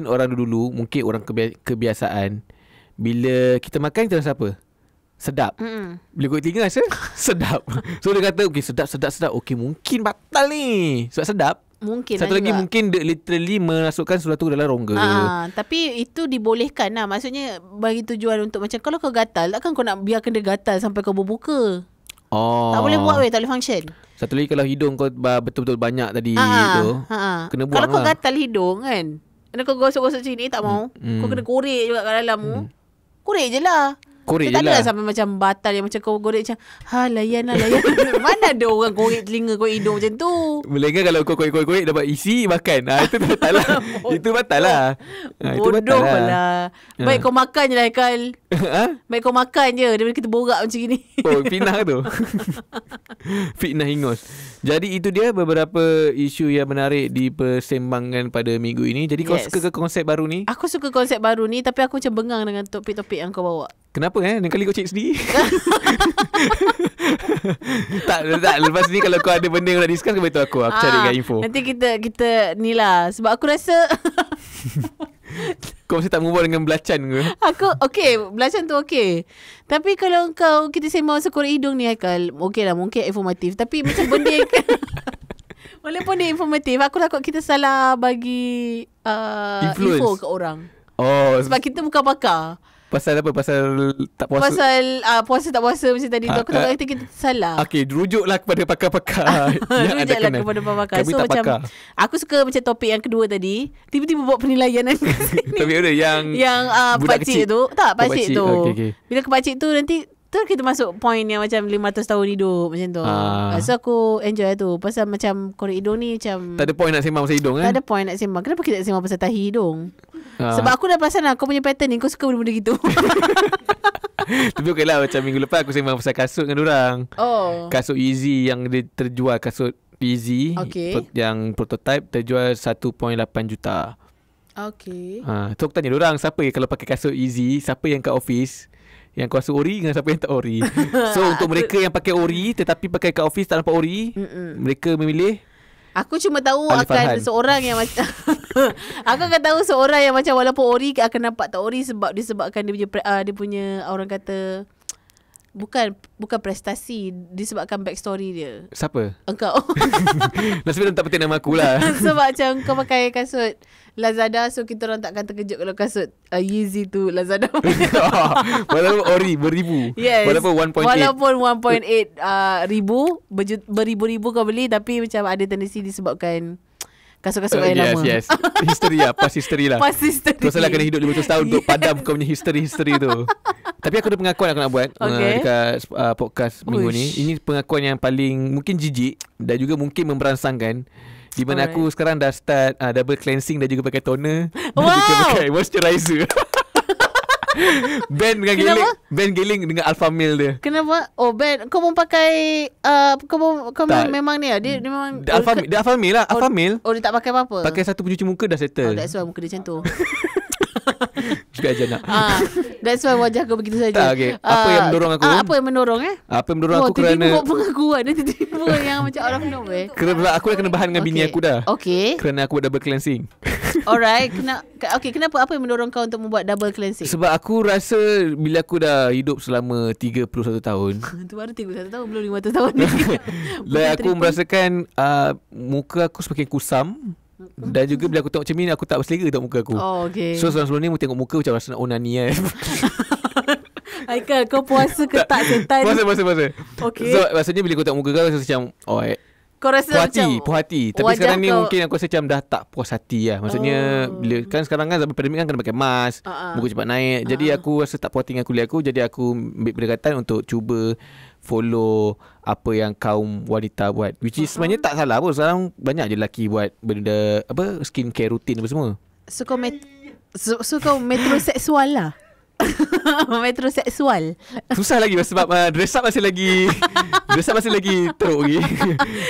orang dulu, mungkin orang kebiasaan bila kita makan kita rasa apa? Sedap. Bila kau telinga rasa sedap. So dia kata sedap. Okay, mungkin batal ni. Sebab sedap. Mungkin satu lagi juga. Mungkin dia literally masukkan sesuatu dalam rongga. Tapi itu dibolehkan lah. Maksudnya bagi tujuan untuk macam kalau kau gatal, takkan kau nak biarkan dia gatal sampai kau berbuka. Tak boleh buat tak boleh function. Satu lagi kalau hidung kau betul-betul banyak tadi tu, kena buang. Kalau kau gatal hidung kan, kau gosok-gosok sini tak mau, kau kena korek juga kat dalam tu. Korek je lah. Tak adalah sampai macam batal yang macam kau korek macam layan. Mana ada orang korek telinga kau hidung macam tu. Melainkan kalau kau korek dapat isi makan. Itu batal lah. Itu batal lah. Bodoh lah. Baik kau makan je lah Haikal. Baik kau makan je daripada kita borak macam ni. Fitnah tu. Fitnah hingus. Jadi itu dia beberapa isu yang menarik dipersembangkan pada minggu ini. Jadi kau suka ke konsep baru ni? Aku suka konsep baru ni, tapi aku macam bengang dengan topik-topik yang kau bawa. Kenapa Lain kali kau cek sendiri. tak, lepas ni kalau kau ada benda yang nak discuss, kau beritahu aku carikan info. Nanti kita ni lah. Sebab aku rasa kau mesti tak move on dengan belacan ke? Aku belacan tu okey. Tapi kalau kita sembang pasal korek hidung ni Haikal, okey lah, mungkin informatif. Tapi macam benda walaupun dia informatif, aku takut kita salah bagi info ke orang. Sebab kita bukan pakar. Pasal apa? Pasal tak puasa? Pasal puasa tak puasa macam tadi tu. Aku takut kita salah. Okey, rujuklah kepada pakar-pakar yang ada kenal. Kepada pakar. Kami so tak macam pakar. Aku suka macam topik yang kedua tadi, tiba-tiba buat penilaian kat sini. Tapi ada yang pakcik tu. Tak, pakcik tu. Okay. Bila ke pakcik tu nanti kita masuk point yang macam 500 tahun hidup macam tu. So aku enjoy tu. Pasal macam korek hidung ni macam tak ada point nak sembang pasal hidung Tak ada point nak sembang. Kenapa kita nak sembang pasal tahi hidung? Sebab aku dah perasan lah kau punya pattern ni, kau suka benda-benda gitu. Tapi okey lah, macam minggu lepas aku sembang pasal kasut dengan dorang. Kasut Yeezy yang dia terjual, kasut Yeezy yang prototype terjual 1.8 juta. Tu aku tanya dorang, siapa kalau pakai kasut Yeezy, siapa yang kat office yang kau rasa ori dengan siapa yang tak ori. So untuk mereka yang pakai ori tetapi pakai kat office tak nampak ori, mereka memilih. Aku cuma tahu akan seorang yang macam aku akan tahu seorang yang macam walaupun ori akan nampak tak ori disebabkan dia punya orang kata bukan prestasi, disebabkan backstory dia. Siapa? Engkau. Nasib tak penting nama aku lah. Sebab macam kau pakai kasut Lazada, so kita orang takkan terkejut kalau kasut Yeezy tu Lazada. Walaupun ori beribu. Yes. Walaupun 1.8 ribu, beribu-ribu kau beli, tapi macam ada tendensi disebabkan kasut-kasut yang lama. Yes. History lah. Past history lah. Past history. Kau salah kena hidup 500 tahun untuk padam kau punya history tu. Tapi aku ada pengakuan aku nak buat dekat podcast minggu ni. Ini pengakuan yang paling mungkin jijik dan juga mungkin memberansangkan. Di mana aku sekarang dah start double cleansing dan juga pakai toner. Dan juga pakai moisturizer. Ben dengan Geling. Ben Geling dengan Alpha Male dia. Kenapa? Ben kau mau pakai kau memang ni dia memang Alpha Male lah. Alpha Male. Dia tak pakai apa-apa. Pakai satu pencuci muka dah settle. That's why muka dia macam tu. Juga aja nak. That's why wajah kau begitu saja. Apa yang mendorong aku? Apa yang mendorong Apa yang mendorong aku kerana tiba-tiba pengakuan dia tiba-tiba yang macam out of nowhere. Kerana aku dah kena bahan dengan bini aku dah. Okay. Kerana aku buat double cleansing. Alright. Kenapa? Apa yang mendorong kau untuk membuat double cleansing? Sebab aku rasa bila aku dah hidup selama 31 tahun. Itu baru 31 tahun, belum 500 tahun lagi. Aku merasakan muka aku semakin kusam. Dan juga bila aku tengok cermin, aku tak berselera tengok muka aku. So sebelum ni tengok muka macam rasa nak onani kan. Haikal, kau puasa ke tak setan? Puasa. Okay. So maksudnya bila aku tengok muka kau rasa macam kau rasa puas hati. Tapi sekarang ni mungkin aku rasa macam dah tak puas hati lah. Maksudnya bila kan sekarang kan zaman pandemik kan kena pakai mask, muka cepat naik. Jadi aku rasa tak puas hati dengan kulit aku. Jadi aku ambil pendekatan untuk cuba follow apa yang kaum wanita buat, which is sebenarnya tak salah pun. Sekarang banyak je lelaki buat benda skin care rutin apa semua. So kau metroseksual lah. Metroseksual. Susah lagi sebab dress up masih lagi teruk lagi.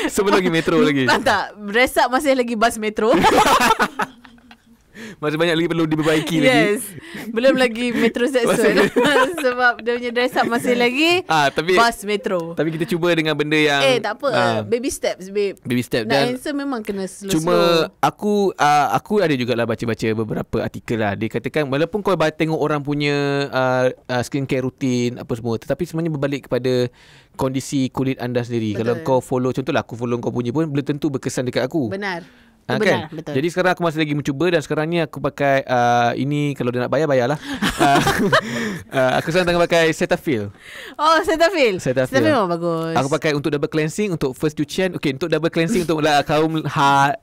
Sebelum lagi metro lagi. Tak, dress up masih lagi bas metro. Masih banyak lagi perlu diperbaiki lagi. Yes. Belum lagi metrosexual. Sebab dia punya dress up masih lagi bus metro. Tapi kita cuba dengan benda yang tak apa. Baby steps, babe. Baby step. Nak answer memang kena slow. Cuma aku ada jugalah baca-baca beberapa artikel lah. Dia katakan walaupun kau tengok orang punya skincare rutin apa semua, tetapi sebenarnya berbalik kepada kondisi kulit anda sendiri. Betul. Kalau kau follow, contohlah aku follow kau punya pun belum tentu berkesan dekat aku. Benar. Kan? Betul. Jadi sekarang aku masih lagi mencuba, dan sekarang ni aku pakai ini, kalau dia nak bayarlah. Aku sekarang tengah pakai Cetaphil. Oh, Cetaphil memang bagus. Aku pakai untuk double cleansing, untuk first cucian. Okay, untuk double cleansing untuk kaum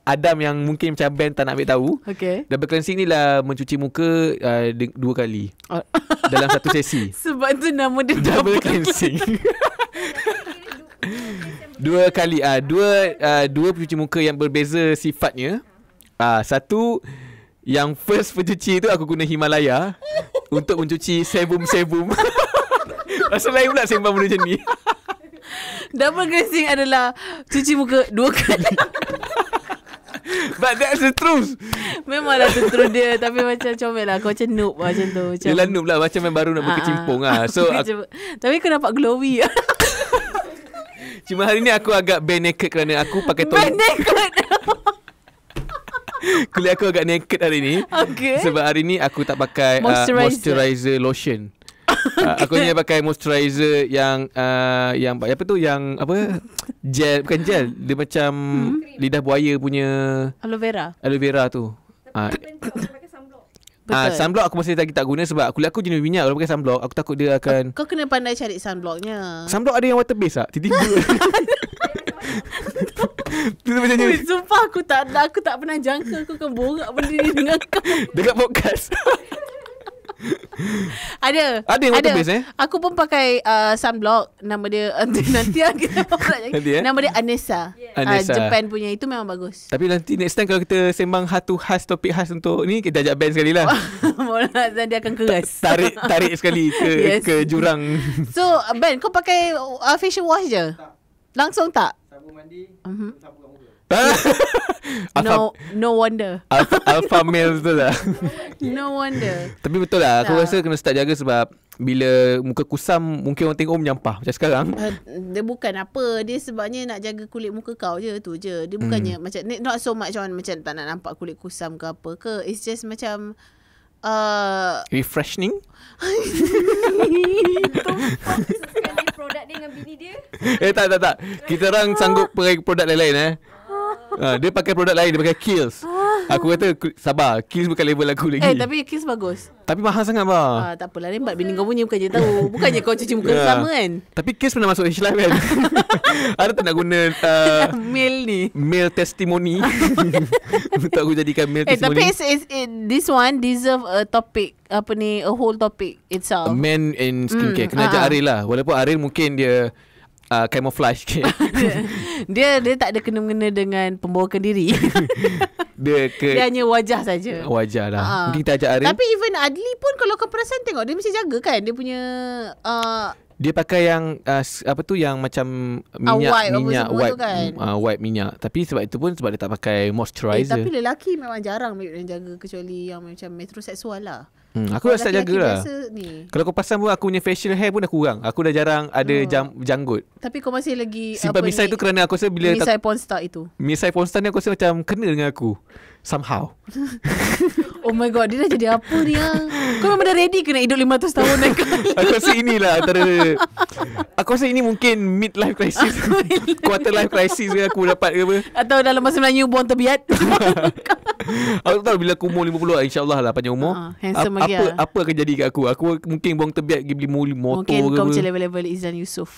Adam yang mungkin macam Ben tak nak ambil tahu. Okay. Double cleansing ni lah mencuci muka 2 kali dalam satu sesi. Sebab tu nama dia double cleansing. 2 kali. Dua pencuci muka yang berbeza sifatnya. Satu, yang first pencuci tu aku guna Himalaya untuk mencuci sebum. Rasa lain pula sembang benda macam ni. Double cleansing adalah cuci muka 2 kali. But that's the truth. Memanglah tu truth dia. Tapi macam comel lah. Kau macam noob macam tu. Yelah noob lah. Macam baru nak berkecimpung lah. So tapi kau nampak glowy. Cuma hari ni aku agak bare naked kerana aku pakai bare naked. Kulit aku agak naked hari ni. Okay. Sebab hari ni aku tak pakai moisturizer lotion. Aku ni pakai moisturizer yang apa tu, yang apa, gel, bukan gel, dia macam lidah buaya punya aloe vera tu. Sunblock aku masih lagi tak guna sebab kulit aku jenis minyak. Kalau pakai sunblock aku takut dia akan. Kau kena pandai cari sunblocknya. Sunblock ada yang water based tak? Tiba-tiba macam ni. Sumpah aku tak pernah jangka aku akan borak benda ni dengan kau dekat podcast. Ada yang water based Aku pun pakai sunblock. Nama dia nanti kita nama dia Anessa. Japan punya. Itu memang bagus. Tapi nanti next time kalau kita sembang topik khas untuk ni, kita ajak Ben sekali lah. Dan dia akan keras. Tarik sekali ke jurang. So Ben, kau pakai facial wash je? Langsung tak? Sabun mandi, sabun muka. No wonder. Alpha male tu lah. No wonder. Tapi betul lah, aku rasa kena start jaga sebab bila muka kusam mungkin orang tengok menyampah macam sekarang. Dia bukan apa, dia sebabnya nak jaga kulit muka kau je, tu je. Dia bukannya macam not so much on macam tak nak nampak kulit kusam ke apa ke. It's just macam refreshing. Sekali produk dia dengan bini dia. Tak. Kita orang sanggup pakai produk lain-lain dia pakai produk lain, dia pakai Kiehl's. Aku kata sabar, Kiehl's bukan level aku lagi. Tapi Kiehl's bagus. Tapi mahal sangat bah. Tak apalah, lembat bini kau punya bukan je tahu. Bukannya kau cuci muka sama kan. Tapi Kiehl's pernah masuk H-Live kan. Ada tak nak guna mail testimony untuk aku jadikan mail testimony. Tapi this one deserve a topic, apa ni, a whole topic itself. Men in skincare. Kena ajak Aril lah. Walaupun Aril mungkin dia camouflage sikit. dia tak ada kena-mengena dengan pembawakan diri. Dia hanya wajah saja. Wajah lah. Mungkin kita ajak Aril. Tapi even Adli pun kalau kau perasan tengok, dia mesti jaga kan dia punya dia pakai yang apa tu, yang macam minyak wipe kan? Wipe minyak. Tapi sebab itu pun sebab dia tak pakai moisturizer. Tapi lelaki memang jarang yang jaga, kecuali yang macam metroseksual lah. Aku dah start jaga lah. Kalau kau pasang pun aku punya facial hair pun dah kurang. Aku dah jarang ada janggut. Tapi kau masih lagi simpan misai tu kerana aku rasa bila misai Pornstar itu. Misai Pornstar ni aku rasa macam kena dengan aku somehow. Oh my god, dia dah jadi apa ni? Kau memang dah ready kena hidup 500 tahun kan? Aku rasa inilah antara aku rasa ini mungkin mid-life crisis. Quarter life crisis ke aku dapat ke apa? Atau dalam masa Melayu buang terbiat. Aku tahu bila aku umur 50 insya-Allah lah panjang umur. Apa akan jadi kat aku? Aku mungkin buang terbiat pergi beli motor mungkin ke. Mungkin kau macam level-level Izlan Yusof.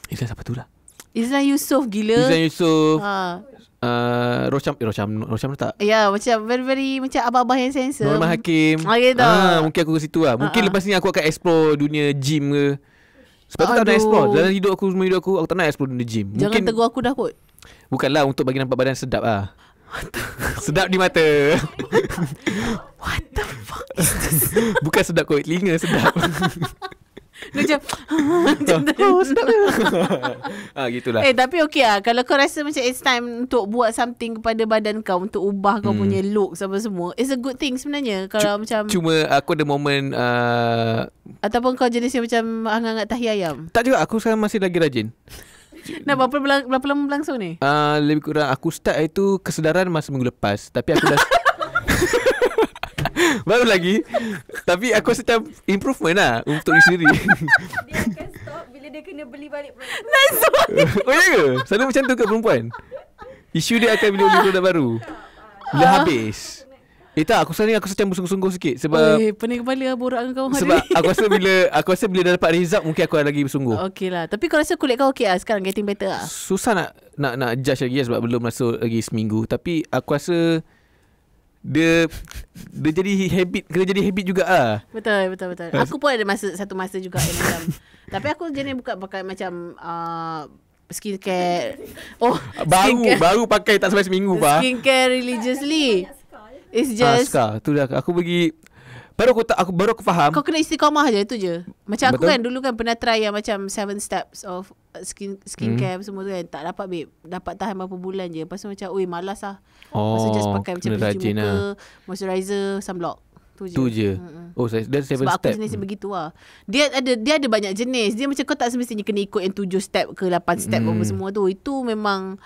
Izlan siapa tu lah? Izlan Yusof gila. Izlan Yusof. Rosham tak? Ya, macam very macam abah-abah yang sensor. Norman Hakim. Gitu. Mungkin aku ke situ lah. Mungkin lepas ni aku akan explore dunia gym ke. Sebab aku tak nak explore. Dalam hidup aku tak nak explore dunia gym. Jangan tegur aku dah kot. Bukanlah untuk bagi nampak badan sedap lah. Sedap di mata. What the fuck is this? Bukan sedap kot, telinga sedap. Dia macam gitulah. Tapi okey lah. Kalau kau rasa macam it's time untuk buat something kepada badan kau, untuk ubah kau punya look sama semua, it's a good thing sebenarnya. Kalau macam cuma aku ada moment ataupun kau jenis yang macam hangat-hangat tahi ayam. Tak juga, aku sekarang masih lagi rajin. Nak berapa lama berlangsung ni? Lebih kurang aku start itu kesedaran masa minggu lepas. Tapi aku dah baru lagi. Tapi aku rasa macam improvement lah untuk diri sendiri. Dia akan stop bila dia kena beli balik produk. Oh ya ke? Selalu macam tu ke perempuan? Isu dia akan bila beli produk baru bila habis. Tak, aku rasa ni aku macam bersungguh-sungguh sikit. Sebab pening kepala borak dengan kau hari sebab ni. aku rasa bila dah dapat result, mungkin aku lagi bersungguh. Okey lah. Tapi kau rasa kulit kau okey lah sekarang, getting better lah? Susah nak judge lagi sebab belum masuk lagi seminggu. Tapi aku rasa dia jadi habit, kena jadi habit juga lah. Betul. Aku pun ada satu masa juga yang macam tapi aku jenis bukan pakai macam skincare. Baru pakai tak sampai seminggu bah. Skincare religiously. It's just tu dah aku pergi baru aku faham. Kau kena istiqamah je, tu je. Macam betul? Aku kan dulu kan pernah try yang macam 7 steps of skincare semua tu kan. Tak dapat babe. Dapat tahan berapa bulan je. Lepas tu macam malas lah. Lepas tu just pakai macam pencuci muka, moisturizer, sunblock. Tu je. Dah 7 step. Sebab aku jenis begitu lah. Dia ada banyak jenis. Dia macam kau tak semestinya kena ikut yang 7 step ke 8 step apa semua tu. Itu memang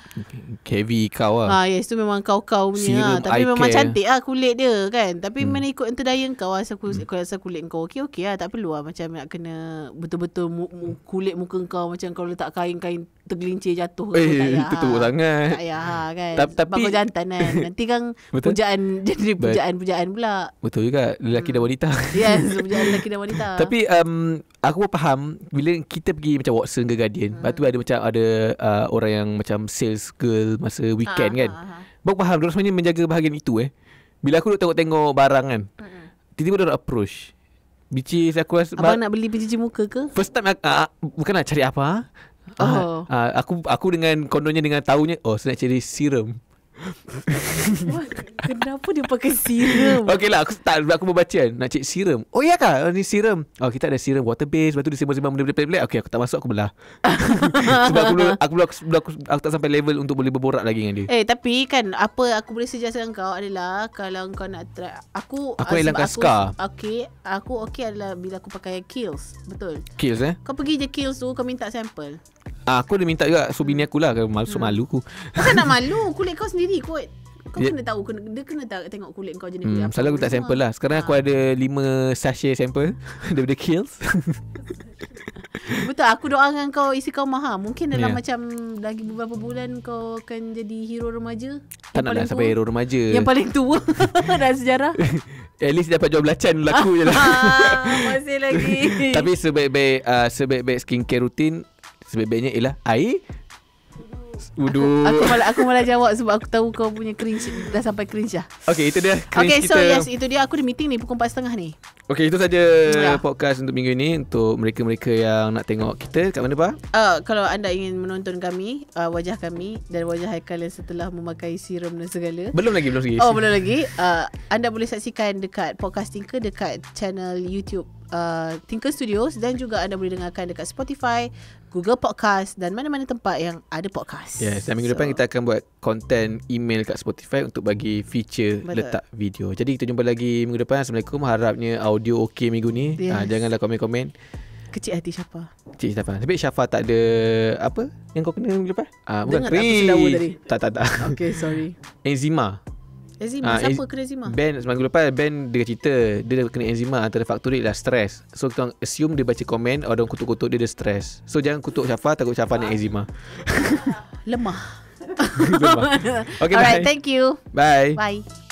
heavy kau lah. Yes, tu memang kau punya lah. Tapi memang cantik lah kulit dia kan. Tapi mana ikut yang terdaya kau. Aku rasa kulit kau okey lah. Tak perlu lah macam nak kena betul-betul kulit muka kau macam kau letak kain-kain tergelincir jatuh. Tak payah. Itu teruk sangat. Tak payah kan. Tapi kau jantan kan. Nanti kan pujaan jadi pujaan pula. Betul juga. Lelaki dan wanita. Yes, lelaki dan wanita. Tapi aku pun faham bila kita pergi macam Watson ke Guardian, lepas tu ada orang yang macam sales girl masa weekend kan. Baru faham dia sebenarnya menjaga bahagian itu. Bila aku duk tengok barang kan, tiba-tiba dia approach. Bicis aku rasa abang nak beli pencuci muka ke? First time bukan nak cari apa. Aku dengan kononnya dengan tahunya saya nak cari serum. Kenapa dia pakai serum? Okey lah, aku membaca kan, nak cek serum. Oh iya kah? Ni serum. Kita ada serum water base. Lepas tu dia sembang-sembang benda pelik-pelik. Okey, aku tak masuk, aku belah. Sebab aku tak sampai level untuk boleh berborak lagi dengan dia. Tapi kan apa aku boleh suggest dengan kau adalah kalau kau nak try, aku hilangkan scar. Aku adalah bila aku pakai Kiehl's. Betul. Kiehl's Kau pergi je Kiehl's tu, kau minta sampel. Aku dah minta juga bini aku lah. Malu aku. Kenapa nak malu? Kulit kau sendiri kot. Kau kena tahu, dia kena tengok kulit kau jenis kulit apa. Selalu aku tak sampel lah. Sekarang aku ada 5 sachet sampel daripada Kiehl's. Betul, aku doakan kau istiqamah. Mungkin dalam macam lagi beberapa bulan kau akan jadi hero remaja. Tak nak lah sampai hero remaja. Yang paling tua dalam sejarah. At least dapat jual belacan laku je lah. Masih lagi. Tapi sebaik-baik skincare rutin, sebaik-baiknya ialah air wudu. Aku malah jawab sebab aku tahu kau punya cringe dah sampai cringe dah. Okay, itu dia cringe kita. Okay, so itu dia. Aku ada meeting ni pukul 4.30 ni. Okay, itu saja podcast untuk minggu ini. Untuk mereka-mereka yang nak tengok kita kat mana Pak? Kalau anda ingin menonton kami, wajah kami dan wajah Haikal yang setelah memakai serum dan segala. Belum lagi. Belum lagi. Anda boleh saksikan dekat Podcast Tinker, dekat channel YouTube Tinker Studios, dan juga anda boleh dengarkan dekat Spotify, Google Podcast dan mana-mana tempat yang ada podcast. Yes, dan minggu depan kita akan buat konten email kat Spotify untuk bagi feature letak video. Jadi kita jumpa lagi minggu depan. Assalamualaikum. Harapnya audio okey minggu ni. Janganlah komen-komen. Kecil hati Syafa. Tapi Syafa tak ada apa yang kau kena minggu depan? Bukan cringe. Tak. Okay, sorry. Eczema. Siapa kena eczema? Ben seminggu lepas dia cerita dia kena eczema antara faktor dia lah stres. So kita assume dia baca komen orang kutuk-kutuk dia stres. So jangan kutuk Syafa, takut Syafa ni eczema. Lemah. Okay, alright, thank you. Bye. Bye.